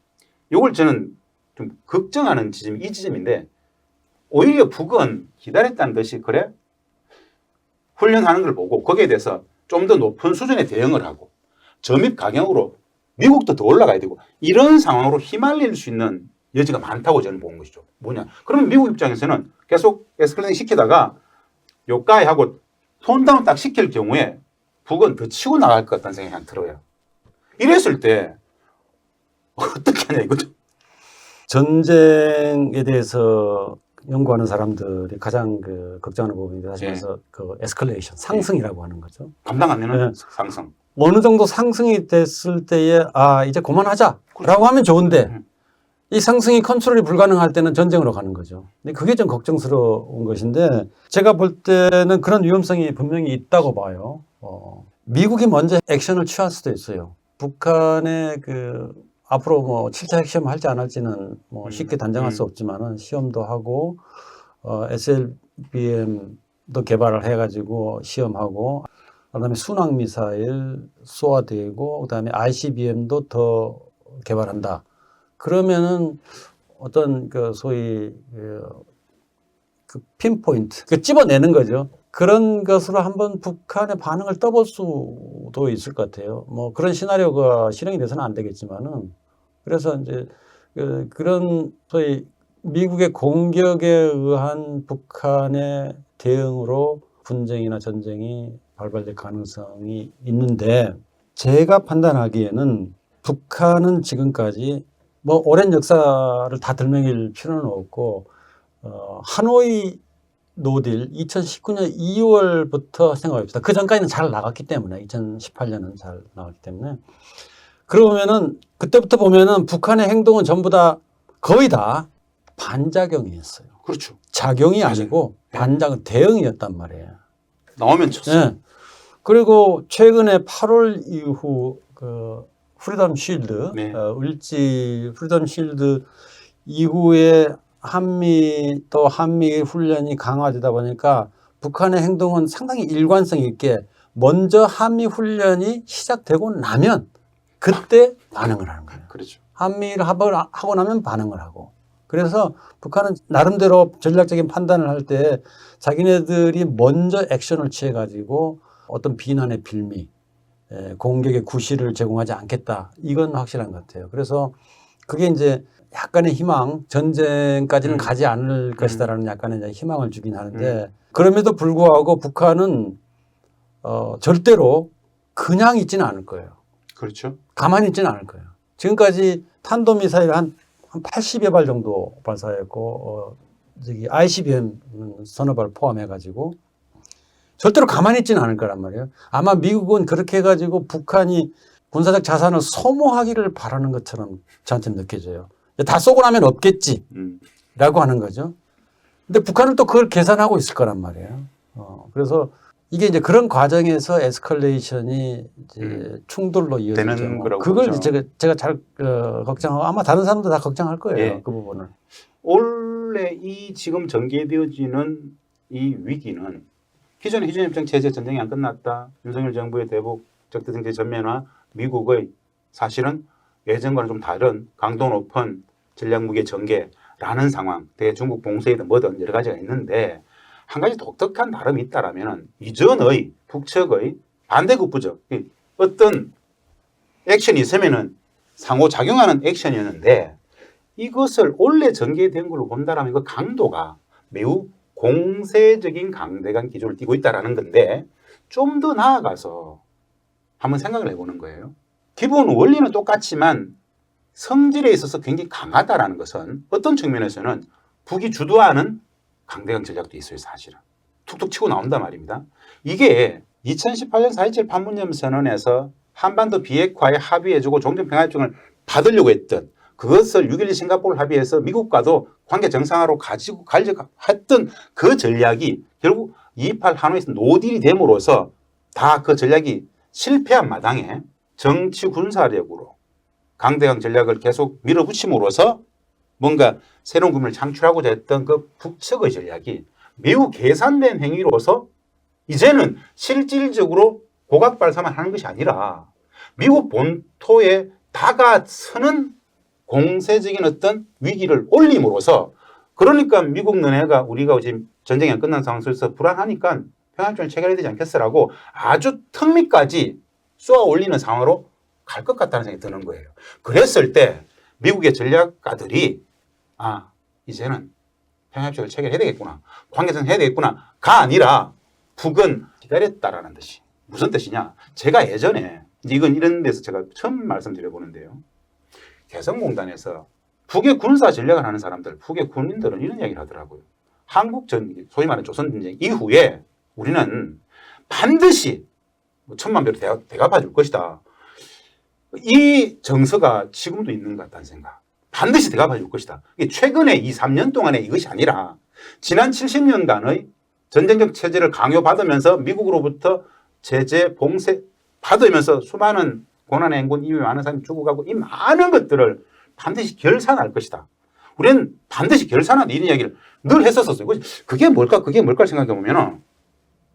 이걸 저는 좀 걱정하는 지점이 이 지점인데 오히려 북은 기다렸다는 듯이 그래? 훈련하는 걸 보고 거기에 대해서 좀 더 높은 수준의 대응을 하고 점입 가경으로 미국도 더 올라가야 되고 이런 상황으로 휘말릴 수 있는 여지가 많다고 저는 보는 것이죠. 뭐냐? 그러면 미국 입장에서는 계속 에스컬레이팅 시키다가 요까이 하고 톤다운 딱 시킬 경우에 북은 더 치고 나갈 것 같다는 생각이 들어요. 이랬을 때 어떻게 하냐 이거죠.
전쟁에 대해서 연구하는 사람들이 가장 걱정하는 부분이 사실 그래서 그 에스컬레이션, 상승이라고 하는 거죠.
감당 안 되는 상승.
어느 정도 상승이 됐을 때에 이제 그만하자라고 하면 좋은데 이 상승이 컨트롤이 불가능할 때는 전쟁으로 가는 거죠. 근데 그게 좀 걱정스러운 것인데 제가 볼 때는 그런 위험성이 분명히 있다고 봐요. 미국이 먼저 액션을 취할 수도 있어요. 북한의 앞으로 뭐 7차 핵시험 할지 안 할지는 뭐 쉽게 단정할 수 없지만은 시험도 하고 SLBM도 개발을 해가지고 시험하고 그다음에 순항 미사일 쏘아대고 그다음에 ICBM도 더 개발한다. 그러면은 어떤 소위 핀포인트, 찝어내는 거죠. 그런 것으로 한번 북한의 반응을 떠볼 수도 있을 것 같아요. 뭐 그런 시나리오가 실행이 돼서는 안 되겠지만은 그래서 이제 그런 소위 미국의 공격에 의한 북한의 대응으로 분쟁이나 전쟁이 발발될 가능성이 있는데 제가 판단하기에는 북한은 지금까지 뭐 오랜 역사를 다 들먹일 필요는 없고 하노이 노딜 2019년 2월부터 생각합시다. 그 전까지는 잘 나갔기 때문에 2018년은 잘 나갔기 때문에 그러면은 그때부터 보면은 북한의 행동은 전부 다 거의 다 반작용이었어요.
그렇죠.
작용이 아니고 반작용 대응이었단 말이에요.
나오면 쳤어요.
네. 그리고 최근에 8월 이후 프리덤 쉴드, 을지 프리덤 쉴드 이후에 한미 훈련이 강화되다 보니까 북한의 행동은 상당히 일관성 있게 먼저 한미 훈련이 시작되고 나면 그때 반응을 하는 거예요.
그렇죠.
한미를 하고 나면 반응을 하고. 그래서 북한은 나름대로 전략적인 판단을 할 때 자기네들이 먼저 액션을 취해가지고 어떤 비난의 빌미, 공격의 구실을 제공하지 않겠다. 이건 확실한 것 같아요. 그래서 그게 이제 약간의 희망, 전쟁까지는 가지 않을 것이다라는 약간의 이제 희망을 주긴 하는데 그럼에도 불구하고 북한은 절대로 그냥 있지는 않을 거예요.
그렇죠.
가만히 있지는 않을 거예요. 지금까지 탄도미사일 한 80여 발 정도 발사했고 ICBM 서너 발 포함해가지고 절대로 가만히 있지는 않을 거란 말이에요. 아마 미국은 그렇게 해가지고 북한이 군사적 자산을 소모하기를 바라는 것처럼 저한테는 느껴져요. 다 쏘고 나면 없겠지 라고 하는 거죠. 근데 북한은 또 그걸 계산하고 있을 거란 말이에요. 그래서 이게 이제 그런 과정에서 에스컬레이션이 이제 충돌로 이어지죠.
되는 거라고
그걸
보죠.
제가 잘 걱정하고 아마 다른 사람도 다 걱정할 거예요.
예.
그 부분을.
원래 이 지금 전개되어지는 이 위기는 기존의 희전협정 체제 전쟁이 안 끝났다. 윤석열 정부의 대북 적대정책 전면화, 미국의 사실은 예전과는 좀 다른 강도 높은 전략무기 전개라는 상황, 대중국 봉쇄이든 뭐든 여러 가지가 있는데 한 가지 독특한 다름이 있다라면 이전의 북측의 반대급부적 어떤 액션이 있으면은 상호작용하는 액션이었는데 이것을 원래 전개된 걸로 본다라면 그 강도가 매우 공세적인 강대강 기조를 띠고 있다라는 건데 좀 더 나아가서 한번 생각을 해보는 거예요. 기본 원리는 똑같지만 성질에 있어서 굉장히 강하다라는 것은 어떤 측면에서는 북이 주도하는 강대강 전략도 있어요, 사실은. 툭툭 치고 나온단 말입니다. 이게 2018년 4.27 판문점 선언에서 한반도 비핵화에 합의해주고 종전평화협정을 받으려고 했던 그것을 6.12 싱가포르 합의해서 미국과도 관계 정상화로 가지고 가려고 했던 그 전략이 결국 2.28 하노이에서 노딜이 됨으로써 다 그 전략이 실패한 마당에 정치 군사력으로 강대강 전략을 계속 밀어붙임으로써 뭔가 새로운 국면을 창출하고자 했던 그 북측의 전략이 매우 계산된 행위로서 이제는 실질적으로 고각발사만 하는 것이 아니라 미국 본토에 다가서는 공세적인 어떤 위기를 올림으로써 그러니까 미국 너네가 우리가 지금 전쟁이 안 끝난 상황 속에서 불안하니까 평화협정을 체결해야 되지 않겠어라고 아주 턱밑까지 쏘아 올리는 상황으로 갈 것 같다는 생각이 드는 거예요. 그랬을 때 미국의 전략가들이 이제는 평화협정을 체결해야 되겠구나. 관계선 해야 되겠구나가 아니라 북은 기다렸다라는 뜻이. 무슨 뜻이냐. 제가 예전에 이건 이런 데서 제가 처음 말씀드려보는데요. 개성공단에서 북의 군사 전략을 하는 사람들, 북의 군인들은 이런 이야기를 하더라고요. 한국 소위 말하는 조선전쟁 이후에 우리는 반드시 1,000만 배로 대갚아 줄 것이다. 이 정서가 지금도 있는 것 같다는 생각. 반드시 대갚아 줄 것이다. 최근에 2, 3년 동안의 이것이 아니라 지난 70년간의 전쟁적 체제를 강요받으면서 미국으로부터 제재, 봉쇄 받으면서 수많은 고난의 행군 이후에 많은 사람이 죽어가고 이 많은 것들을 반드시 결산할 것이다. 우리는 반드시 결산한다. 이런 이야기를 늘 했었어요. 그게 뭘까 생각해 보면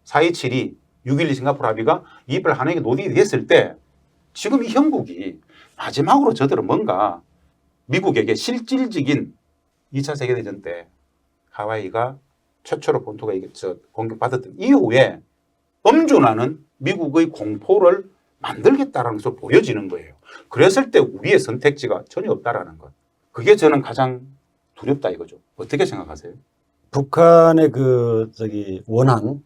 4.27이 6.12 싱가포르 합의가 2.28 하노이가 노딜이 됐을 때 지금 이 형국이 마지막으로 저들은 뭔가 미국에게 실질적인 2차 세계대전 때 하와이가 최초로 본토가 공격받았던 이후에 엄중하는 미국의 공포를 만들겠다라는 것으로 보여지는 거예요. 그랬을 때 우리의 선택지가 전혀 없다라는 것. 그게 저는 가장 두렵다 이거죠. 어떻게 생각하세요?
북한의 원한,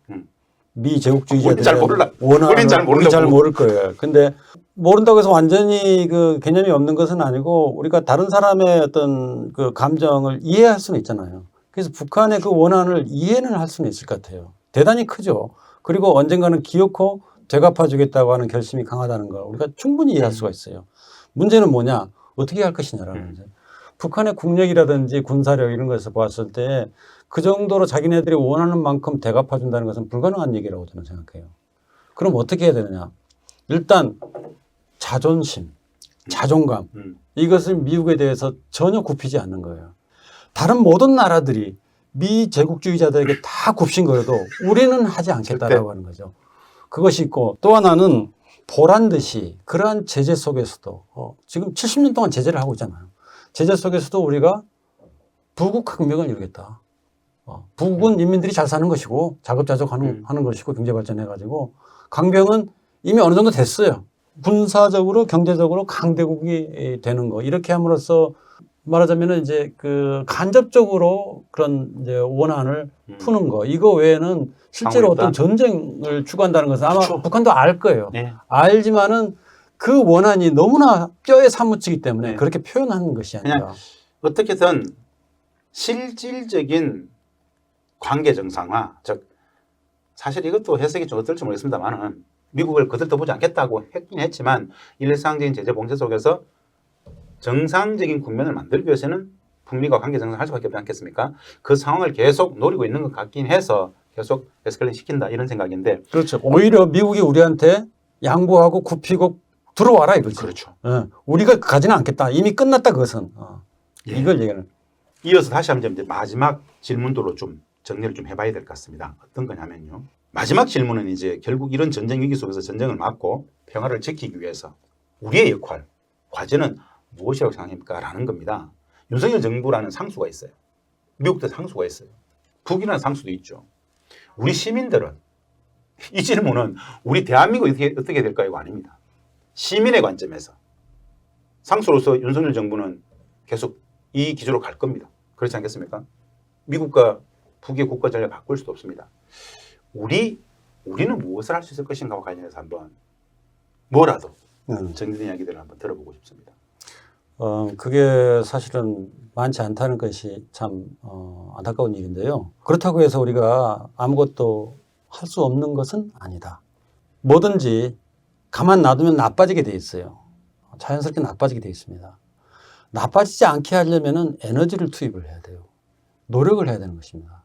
미제국주의자들의
잘 몰라.
원한을
잘 모른다고.
우리 잘 모를 거예요. 근데 모른다고 해서 완전히 그 개념이 없는 것은 아니고 우리가 다른 사람의 어떤 그 감정을 이해할 수는 있잖아요. 그래서 북한의 그 원한을 이해는 할 수는 있을 것 같아요. 대단히 크죠. 그리고 언젠가는 기어코 되갚아주겠다고 하는 결심이 강하다는 걸 우리가 충분히 이해할 수가 있어요. 문제는 뭐냐? 어떻게 할 것이냐라는 문제. 북한의 국력이라든지 군사력 이런 것에서 봤을 때 그 정도로 자기네들이 원하는 만큼 대갚아준다는 것은 불가능한 얘기라고 저는 생각해요. 그럼 어떻게 해야 되느냐? 일단 자존심, 자존감 이것을 미국에 대해서 전혀 굽히지 않는 거예요. 다른 모든 나라들이 미 제국주의자들에게 다 굽신거려도 우리는 하지 않겠다라고 하는 거죠. 그것이 있고 또 하나는 보란 듯이 그러한 제재 속에서도 지금 70년 동안 제재를 하고 있잖아요. 제재 속에서도 우리가 부국 혁명을 이루겠다. 북은 인민들이 잘 사는 것이고 자급자족하는 것이고 경제발전해가지고 강병은 이미 어느 정도 됐어요. 군사적으로 경제적으로 강대국이 되는 거 이렇게 함으로써 말하자면은 이제 그 간접적으로 그런 이제 원한을 푸는 거 이거 외에는 실제로 어떤 전쟁을 추구한다는 것은 아마
그렇죠.
북한도 알 거예요.
네.
알지만은 그 원한이 너무나 뼈에 사무치기 때문에
네.
그렇게 표현하는 것이 아니라
그냥 어떻게든 실질적인 관계 정상화, 즉 사실 이것도 해석이 좀 어떨지 모르겠습니다만은 미국을 거들떠보지 않겠다고 했긴 했지만 일상적인 제재 봉쇄 속에서 정상적인 국면을 만들기 위해서는 북미가 관계 정상화할 수밖에 없지 않겠습니까? 그 상황을 계속 노리고 있는 것 같긴 해서 계속 에스컬레이션 시킨다 이런 생각인데
그렇죠. 오히려 미국이 우리한테 양보하고 굽히고 들어와라 이거지.
그렇죠.
예. 우리가 가지는 않겠다. 이미 끝났다 그것은.
예.
이걸 얘기하는.
이어서 다시 한번 이제 마지막 질문도로 좀 정리를 좀 해봐야 될 것 같습니다. 어떤 거냐면요. 마지막 질문은 이제 결국 이런 전쟁 위기 속에서 전쟁을 막고 평화를 지키기 위해서 우리의 역할, 과제는 무엇이라고 생각합니까? 라는 겁니다. 윤석열 정부라는 상수가 있어요. 미국도 상수가 있어요. 북이라는 상수도 있죠. 우리 시민들은 이 질문은 우리 대한민국이 어떻게 될까 이거 아닙니다. 시민의 관점에서 상수로서 윤석열 정부는 계속 이 기조로 갈 겁니다. 그렇지 않겠습니까? 미국과 북의 국가 전략을 바꿀 수도 없습니다. 우리는 무엇을 할 수 있을 것인가와 관련해서 한번 뭐라도 정리된 이야기들을 한번 들어보고 싶습니다.
그게 사실은 많지 않다는 것이 참 안타까운 일인데요. 그렇다고 해서 우리가 아무것도 할 수 없는 것은 아니다. 뭐든지 가만 놔두면 나빠지게 돼 있어요. 자연스럽게 나빠지게 돼 있습니다. 나빠지지 않게 하려면 에너지를 투입을 해야 돼요. 노력을 해야 되는 것입니다.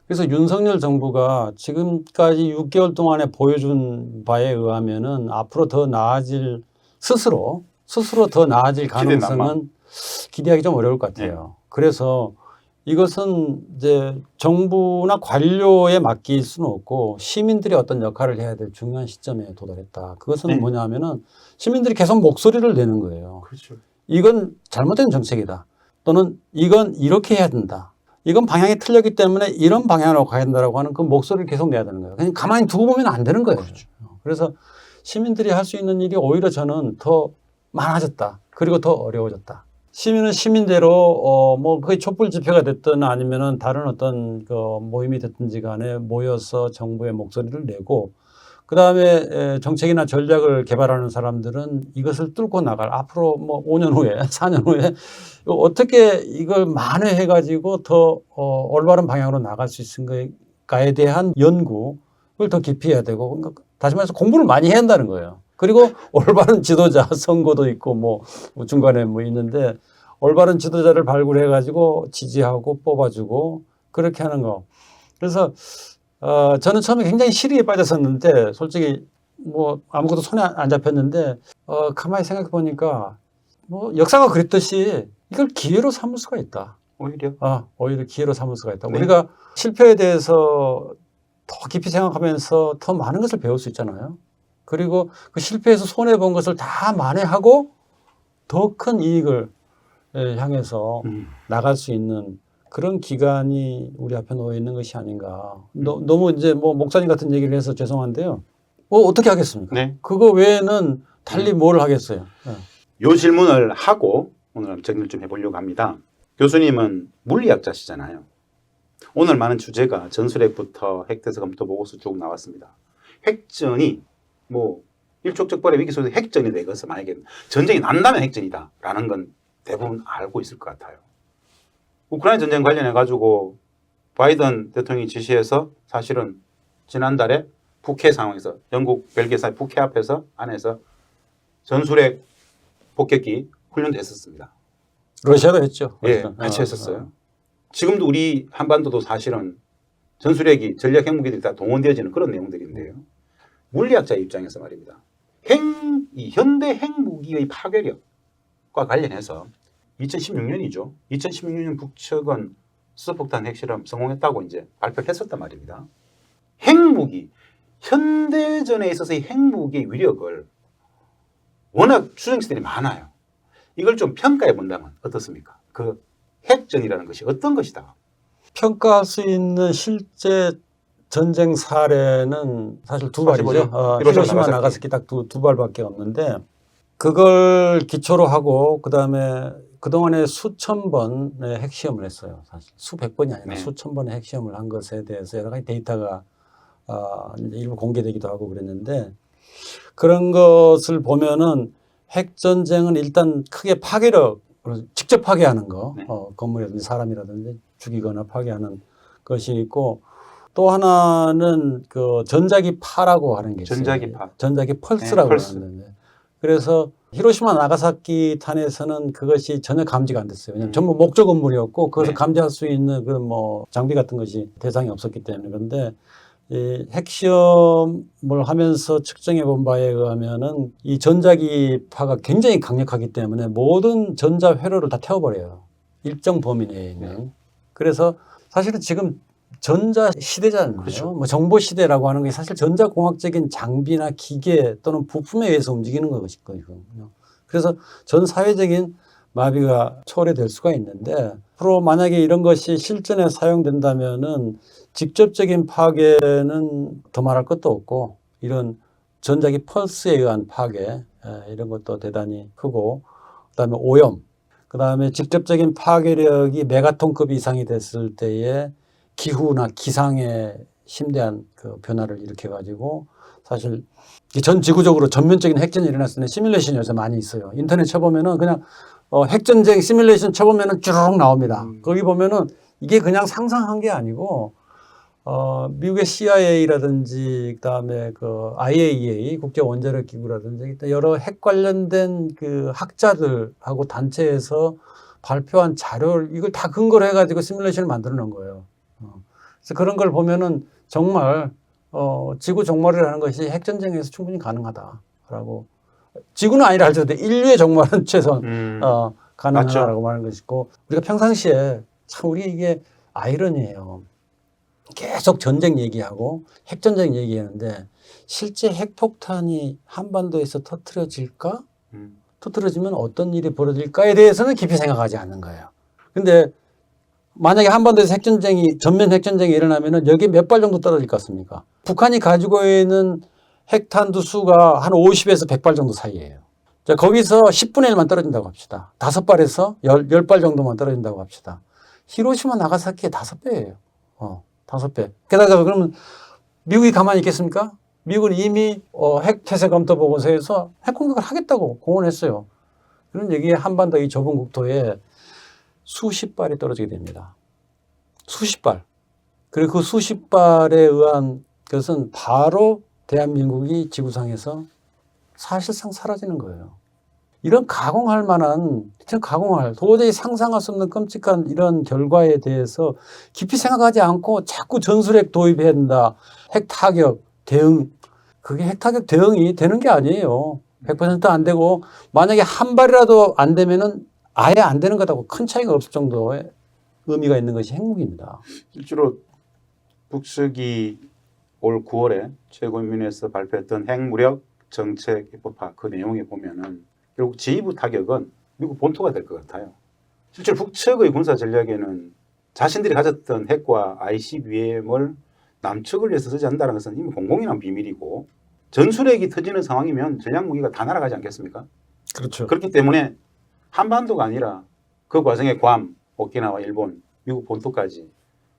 그래서 윤석열 정부가 지금까지 6개월 동안에 보여준 바에 의하면은 앞으로 더 나아질 스스로 더 나아질 가능성은 기대하기 좀 어려울 것 같아요. 네. 그래서 이것은 이제 정부나 관료에 맡길 수는 없고 시민들이 어떤 역할을 해야 될 중요한 시점에 도달했다. 그것은 네. 뭐냐면은 시민들이 계속 목소리를 내는 거예요. 그렇죠. 이건 잘못된 정책이다. 또는 이건 이렇게 해야 된다. 이건 방향이 틀렸기 때문에 이런 방향으로 가야 된다라고 하는 그 목소리를 계속 내야 되는 거예요. 그냥 가만히 두고 보면 안 되는 거예요. 그렇죠. 그래서 시민들이 할 수 있는 일이 오히려 저는 더 많아졌다. 그리고 더 어려워졌다. 시민은 시민대로 뭐 그게 촛불 집회가 됐든 아니면은 다른 어떤 그 모임이 됐든지 간에 모여서 정부의 목소리를 내고 그다음에 정책이나 전략을 개발하는 사람들은 이것을 뚫고 나갈 앞으로 뭐 5년 후에 4년 후에 어떻게 이걸 만회해 가지고 더 올바른 방향으로 나갈 수 있을까에 대한 연구를 더 깊이 해야 되고 다시 말해서 공부를 많이 해야 한다는 거예요. 그리고 올바른 지도자 선거도 있고 뭐 중간에 뭐 있는데 올바른 지도자를 발굴해 가지고 지지하고 뽑아주고 그렇게 하는 거. 그래서 저는 처음에 굉장히 시리에 빠졌었는데 솔직히 뭐 아무것도 손에 안 잡혔는데 가만히 생각해 보니까 뭐 역사가 그랬듯이 이걸 기회로 삼을 수가 있다.
오히려?
오히려 기회로 삼을 수가 있다.
네.
우리가 실패에 대해서 더 깊이 생각하면서 더 많은 것을 배울 수 있잖아요. 그리고 그 실패해서 손해본 것을 다 만회하고 더 큰 이익을 향해서 나갈 수 있는 그런 기간이 우리 앞에 놓여 있는 것이 아닌가. 너무 이제 뭐 목사님 같은 얘기를 해서 죄송한데요. 뭐 어떻게 하겠습니까? 네. 그거 외에는 달리 뭘 하겠어요.
요 질문을 하고 오늘 정리를 좀 해보려고 합니다. 교수님은 물리학자시잖아요. 오늘 많은 주제가 전술핵부터 핵대서 검토 보고서 쭉 나왔습니다. 핵전이 뭐 일촉즉발의 위기 속에서 핵전이 되어서 만약에 전쟁이 난다면 핵전이다라는 건 대부분 알고 있을 것 같아요. 우크라이나 전쟁 관련해 가지고 바이든 대통령이 지시해서 사실은 지난달에 북해 상황에서 영국 벨기에 사이 북해 안에서 전술핵 폭격기 훈련됐었습니다.
러시아도 했죠.
예, 같이 했었어요. 지금도 우리 한반도도 사실은 전술핵이 전략 핵무기들이 다 동원되어지는 그런 내용들인데요. 물리학자 입장에서 말입니다. 이 현대 핵무기의 파괴력과 관련해서 2016년이죠. 2016년 북측은 수소폭탄 핵실험 성공했다고 이제 발표를 했었단 말입니다. 핵무기, 현대전에 있어서의 핵무기의 위력을 워낙 추정치들이 많아요. 이걸 좀 평가해 본다면 어떻습니까? 그 핵전이라는 것이 어떤 것이다?
평가할 수 있는 실제 전쟁 사례는 사실 두 발이죠. 히로시마 나가사키 딱 두 발밖에 없는데 그걸 기초로 하고 그다음에 그동안에 수천 번의 핵시험을 했어요. 사실 수백 번이 아니라 수천 번의 핵시험을 한 것에 대해서 여러 가지 데이터가 일부 공개되기도 하고 그랬는데 그런 것을 보면은 핵전쟁은 일단 크게 파괴력을 직접 파괴하는 거, 건물이라든지 사람이라든지 죽이거나 파괴하는 것이 있고 또 하나는 그 전자기파라고 하는 게 있어요. 전자기 펄스라고 하는데 그래서 히로시마 나가사키 탄에서는 그것이 전혀 감지가 안 됐어요. 왜냐하면 전부 목조 건물이었고 그것을
네.
감지할 수 있는 그 뭐 장비 같은 것이 대상이 없었기 때문에. 그런데 이 핵시험을 하면서 측정해 본 바에 의하면은 이 전자기파가 굉장히 강력하기 때문에 모든 전자 회로를 다 태워버려요. 일정 범위 내에 있는. 그래서 사실은 지금 전자 시대잖아요.
그렇죠.
뭐 정보 시대라고 하는 게 사실 전자공학적인 장비나 기계 또는 부품에 의해서 움직이는 것이거든요. 그래서 전 사회적인 마비가 초래될 수가 있는데 앞으로 만약에 이런 것이 실전에 사용된다면은 직접적인 파괴는 더 말할 것도 없고 이런 전자기 펄스에 의한 파괴 이런 것도 대단히 크고 그다음에 오염 그다음에 직접적인 파괴력이 메가톤급 이상이 됐을 때에 기후나 기상에 심대한 그 변화를 일으켜 가지고 사실 전 지구적으로 전면적인 핵전이 일어났을 때 시뮬레이션이 요새 많이 있어요. 인터넷 쳐보면은 그냥 핵전쟁 시뮬레이션 쳐보면은 쭉 나옵니다. 거기 보면은 이게 그냥 상상한 게 아니고 미국의 CIA라든지 그다음에 그 IAEA 국제 원자력 기구라든지 여러 핵 관련된 그 학자들하고 단체에서 발표한 자료를 이걸 다 근거로 해가지고 시뮬레이션을 만들어 놓은 거예요. 그래서 그런 걸 보면은 정말 지구 종말이라는 것이 핵전쟁에서 충분히 가능하다라고 지구는 아니라 할지라도 인류의 종말은 최소한 가능하다라고 말하는 것이고 우리가 평상시에 참 우리 이게 아이러니예요. 계속 전쟁 얘기하고 핵전쟁 얘기하는데 실제 핵폭탄이 한반도에서 터뜨려질까? 터뜨려지면 어떤 일이 벌어질까에 대해서는 깊이 생각하지 않는 거예요. 근데 만약에 한반도에서 핵전쟁이 전면 핵전쟁이 일어나면은 여기 몇 발 정도 떨어질 것 같습니까? 북한이 가지고 있는 핵탄두 수가 한 50에서 100발 정도 사이예요. 자, 거기서 10분의 1만 떨어진다고 합시다. 5발에서 10발 정도만 떨어진다고 합시다. 히로시마 나가사키의 5배예요. 5배. 게다가 그러면 미국이 가만히 있겠습니까? 미국은 이미 핵 태세 검토 보고서에서 핵 공격을 하겠다고 공언했어요. 그런 얘기에 한반도 이 좁은 국토에 수십 발이 떨어지게 됩니다. 수십 발. 그리고 그 수십 발에 의한 것은 바로 대한민국이 지구상에서 사실상 사라지는 거예요. 이런 가공할 만한, 도저히 상상할 수 없는 끔찍한 이런 결과에 대해서 깊이 생각하지 않고 자꾸 전술핵 도입해야 된다. 핵 타격, 대응. 그게 핵 타격 대응이 되는 게 아니에요. 100% 안 되고 만약에 한 발이라도 안 되면은 아예 안 되는 것하고 큰 차이가 없을 정도의 의미가 있는 것이 핵무기입니다.
실제로 북측이 올 9월에 최고인민회에서 발표했던 핵무력 정책 입법화 그 내용에 보면은 결국 지휘부 타격은 미국 본토가 될 것 같아요. 실제로 북측의 군사 전략에는 자신들이 가졌던 핵과 ICBM을 남측을 위해서 쓰지 않는다는 것은 이미 공공연한 비밀이고 전술핵이 터지는 상황이면 전략무기가 다 날아가지 않겠습니까?
그렇죠.
그렇기 때문에 한반도가 아니라 그 과정에 괌, 오키나와 일본, 미국 본토까지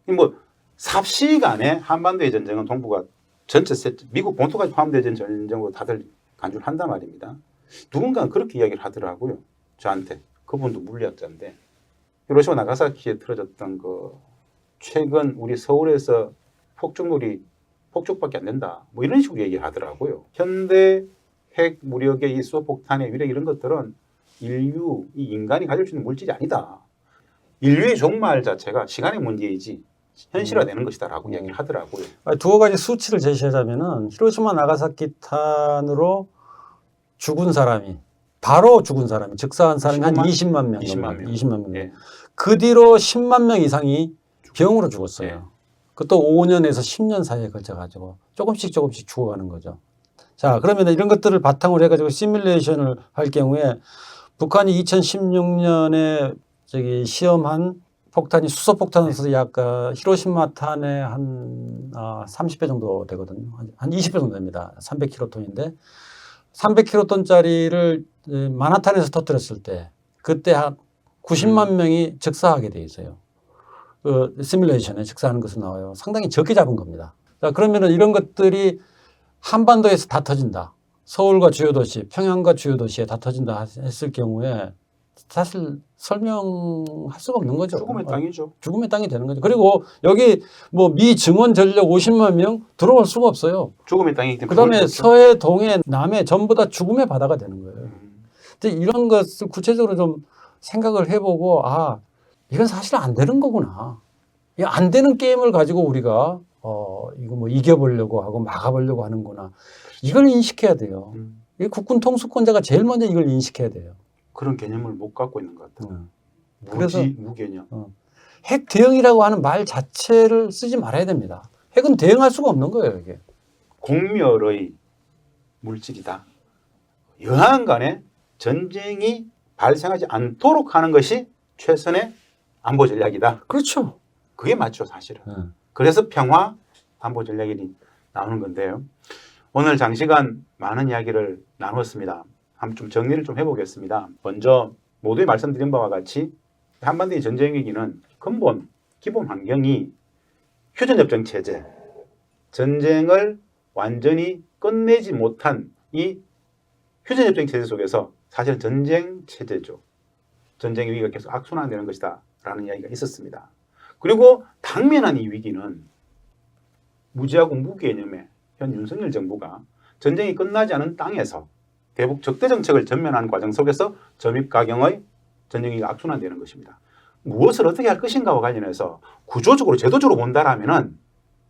뭐 삽시간에 한반도의 전쟁은 동북아 전체 미국 본토까지 포함되어 전쟁으로 다들 간주를 한단 말입니다. 누군가는 그렇게 이야기를 하더라고요. 저한테. 그분도 물리학자인데 히로시마 나가사키에 틀어졌던 그 최근 우리 서울에서 폭죽놀이 폭죽밖에 안 된다. 뭐 이런 식으로 얘기를 하더라고요. 현대 핵 무력의 이 수소폭탄의 위력 이런 것들은 인류, 이 인간이 가질 수 있는 물질이 아니다. 인류의 종말 자체가 시간의 문제이지 현실화되는 것이다라고 이야기를 하더라고요.
두어 가지 수치를 제시하자면은 히로시마 나가사키 탄으로 죽은 사람이 바로 죽은 사람이 즉사한 사람이 한 20만 명. 20만 명.
예.
그 뒤로 10만 명 이상이 병으로 죽었어요.
예.
그것도 5년에서 10년 사이에 걸쳐가지고 조금씩 죽어가는 거죠. 자, 그러면 이런 것들을 바탕으로 해가지고 시뮬레이션을 할 경우에 북한이 2016년에 시험한 폭탄이 수소폭탄에서 약 히로시마 탄의 한 30배 정도 되거든요. 한 20배 정도 됩니다. 300킬로톤인데 300킬로톤짜리를 만하탄에서 터뜨렸을 때 그때 한 90만 명이 즉사하게 돼 있어요. 그 시뮬레이션에 즉사하는 것으로 나와요. 상당히 적게 잡은 겁니다. 자, 그러면은 이런 것들이 한반도에서 다 터진다. 서울과 주요 도시, 평양과 주요 도시에 다 터진다 했을 경우에 사실 설명할 수가 없는 거죠.
죽음의 땅이죠.
죽음의 땅이 되는 거죠. 그리고 여기 뭐 미 증원 전력 50만 명 들어올 수가 없어요.
죽음의 땅이기 때문에.
그다음에 서해, 동해, 남해 전부 다 죽음의 바다가 되는 거예요. 근데 이런 것을 구체적으로 좀 생각을 해보고 이건 사실 안 되는 거구나. 이 안 되는 게임을 가지고 우리가 이거 뭐 이겨보려고 하고 막아보려고 하는구나. 이걸 인식해야 돼요. 이 국군 통수권자가 제일 먼저 이걸 인식해야 돼요.
그런 개념을 못 갖고 있는 것 같아요.
그래서
무개념.
핵 대응이라고 하는 말 자체를 쓰지 말아야 됩니다. 핵은 대응할 수가 없는 거예요, 이게.
공멸의 물질이다. 여하간에 전쟁이 발생하지 않도록 하는 것이 최선의 안보 전략이다.
그렇죠.
그게 맞죠, 사실은. 그래서 평화 안보 전략이 나오는 건데요. 오늘 장시간 많은 이야기를 나눴습니다. 한번 좀 정리를 좀 해보겠습니다. 먼저 모두에 말씀드린 바와 같이 한반도의 전쟁 위기는 근본 기본 환경이 휴전협정 체제, 전쟁을 완전히 끝내지 못한 이 휴전협정 체제 속에서 사실은 전쟁 체제죠. 전쟁 위기가 계속 악순환되는 것이다 라는 이야기가 있었습니다. 그리고 당면한 이 위기는 무지하고 무개념의 현 윤석열 정부가 전쟁이 끝나지 않은 땅에서 대북 적대 정책을 전면하는 과정 속에서 점입가경의 전쟁 위기가 악순환되는 것입니다. 무엇을 어떻게 할 것인가와 관련해서 구조적으로 제도적으로 본다라면은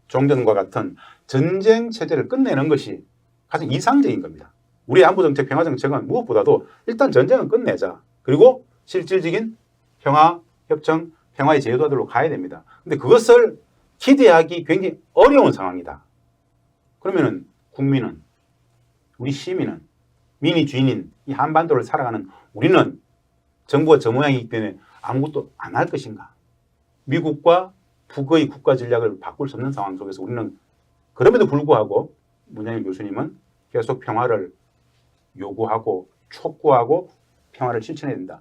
종전과 같은 전쟁 체제를 끝내는 것이 가장 이상적인 겁니다. 우리의 안보정책, 평화정책은 무엇보다도 일단 전쟁은 끝내자. 그리고 실질적인 평화, 협정, 평화의 제도들로 가야 됩니다. 근데 그것을 기대하기 굉장히 어려운 상황이다. 그러면은 국민은, 우리 시민은, 민의 주인인 이 한반도를 살아가는 우리는 정부가 저 모양이기 때문에 아무것도 안 할 것인가? 미국과 북의 국가 전략을 바꿀 수 없는 상황 속에서 우리는 그럼에도 불구하고 문장일 교수님은 계속 평화를 요구하고 촉구하고 평화를 실천해야 된다.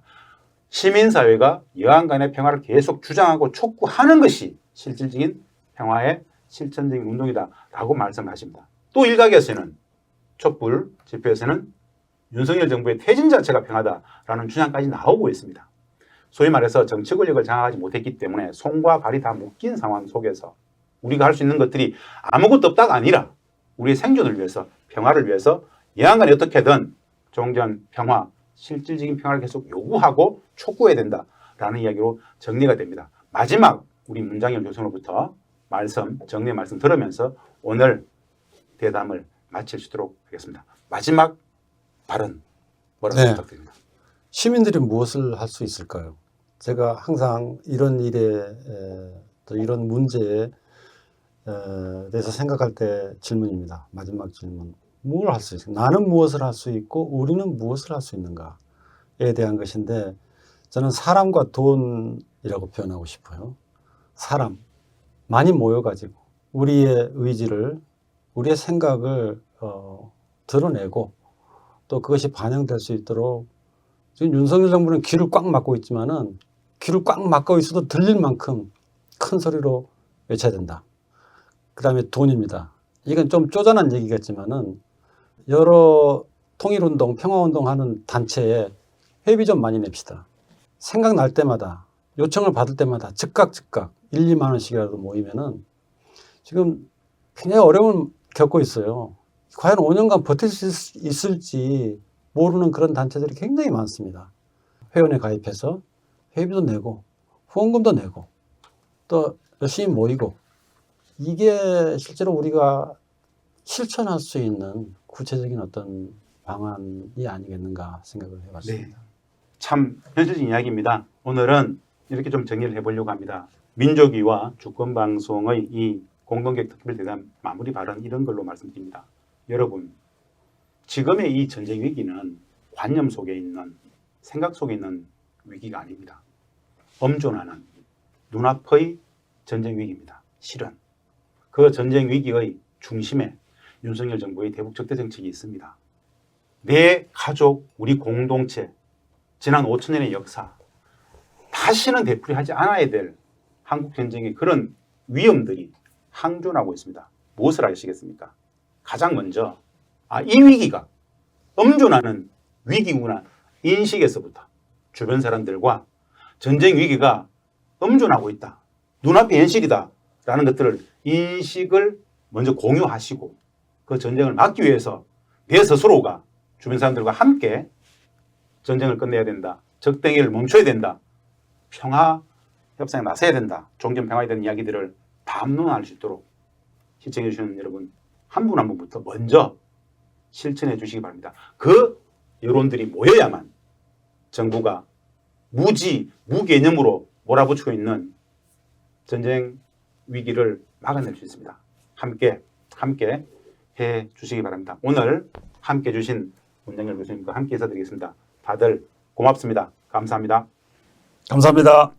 시민사회가 여한 간의 평화를 계속 주장하고 촉구하는 것이 실질적인 평화의 실천적인 운동이다라고 말씀하십니다. 또 일각에서는 촛불 집회에서는 윤석열 정부의 퇴진 자체가 평화다라는 주장까지 나오고 있습니다. 소위 말해서 정치 권력을 장악하지 못했기 때문에 손과 발이 다 묶인 상황 속에서 우리가 할 수 있는 것들이 아무것도 없다가 아니라 우리의 생존을 위해서 평화를 위해서 여하간에 어떻게든 종전 평화, 실질적인 평화를 계속 요구하고 촉구해야 된다라는 이야기로 정리가 됩니다. 마지막 우리 문장일 교수로부터 정리의 말씀 들으면서 오늘 대담을 마칠 수 있도록 하겠습니다. 마지막 발언 뭐라고 부탁드립니다.
시민들이 무엇을 할 수 있을까요? 제가 항상 이런 일에 또 이런 문제에 대해서 생각할 때 질문입니다. 마지막 질문. 뭘 할 수 있을까? 나는 무엇을 할 수 있고 우리는 무엇을 할 수 있는가에 대한 것인데 저는 사람과 돈이라고 표현하고 싶어요. 사람 많이 모여가지고 우리의 의지를 우리의 생각을 드러내고 또 그것이 반영될 수 있도록 지금 윤석열 정부는 귀를 꽉 막고 있지만은 귀를 꽉 막고 있어도 들릴 만큼 큰 소리로 외쳐야 된다. 그 다음에 돈입니다. 이건 좀 쪼잔한 얘기겠지만은 여러 통일운동, 평화운동 하는 단체에 회비 좀 많이 냅시다. 생각날 때마다 요청을 받을 때마다 즉각 1, 2만 원씩이라도 모이면은 지금 굉장히 어려움을 겪고 있어요. 과연 5년간 버틸 수 있을지 모르는 그런 단체들이 굉장히 많습니다. 회원에 가입해서 회비도 내고 후원금도 내고 또 열심히 모이고 이게 실제로 우리가 실천할 수 있는 구체적인 어떤 방안이 아니겠는가 생각을 해봤습니다.
네. 참 현실적인 이야기입니다. 오늘은 이렇게 좀 정리를 해보려고 합니다. 민족위와 주권방송의 이 공동객 특별 대담 마무리 발언 이런 걸로 말씀드립니다. 여러분, 지금의 이 전쟁 위기는 관념 속에 있는 생각 속에 있는 위기가 아닙니다. 엄존하는 눈앞의 전쟁 위기입니다. 실은 그 전쟁 위기의 중심에 윤석열 정부의 대북 적대 정책이 있습니다. 내 가족, 우리 공동체, 지난 5천년의 역사 다시는 되풀이하지 않아야 될 한국 전쟁의 그런 위험들이 항존하고 있습니다. 무엇을 아시겠습니까? 가장 먼저 이 위기가 엄존하는 위기구나 인식에서부터 주변 사람들과 전쟁 위기가 엄존하고 있다. 눈앞의 현실이다. 라는 것들을 인식을 먼저 공유하시고 그 전쟁을 막기 위해서 내 스스로가 주변 사람들과 함께 전쟁을 끝내야 된다. 적대기를 멈춰야 된다. 평화 협상에 나서야 된다. 종전 평화에 대한 이야기들을 담론할 수 있도록 시청해 주시는 여러분 한 분 한 분부터 먼저 실천해 주시기 바랍니다. 그 여론들이 모여야만 정부가 무개념으로 몰아붙이고 있는 전쟁 위기를 막아낼 수 있습니다. 함께 해 주시기 바랍니다. 오늘 함께 주신 문장열 교수님과 함께 해서 드리겠습니다. 다들 고맙습니다. 감사합니다.
감사합니다.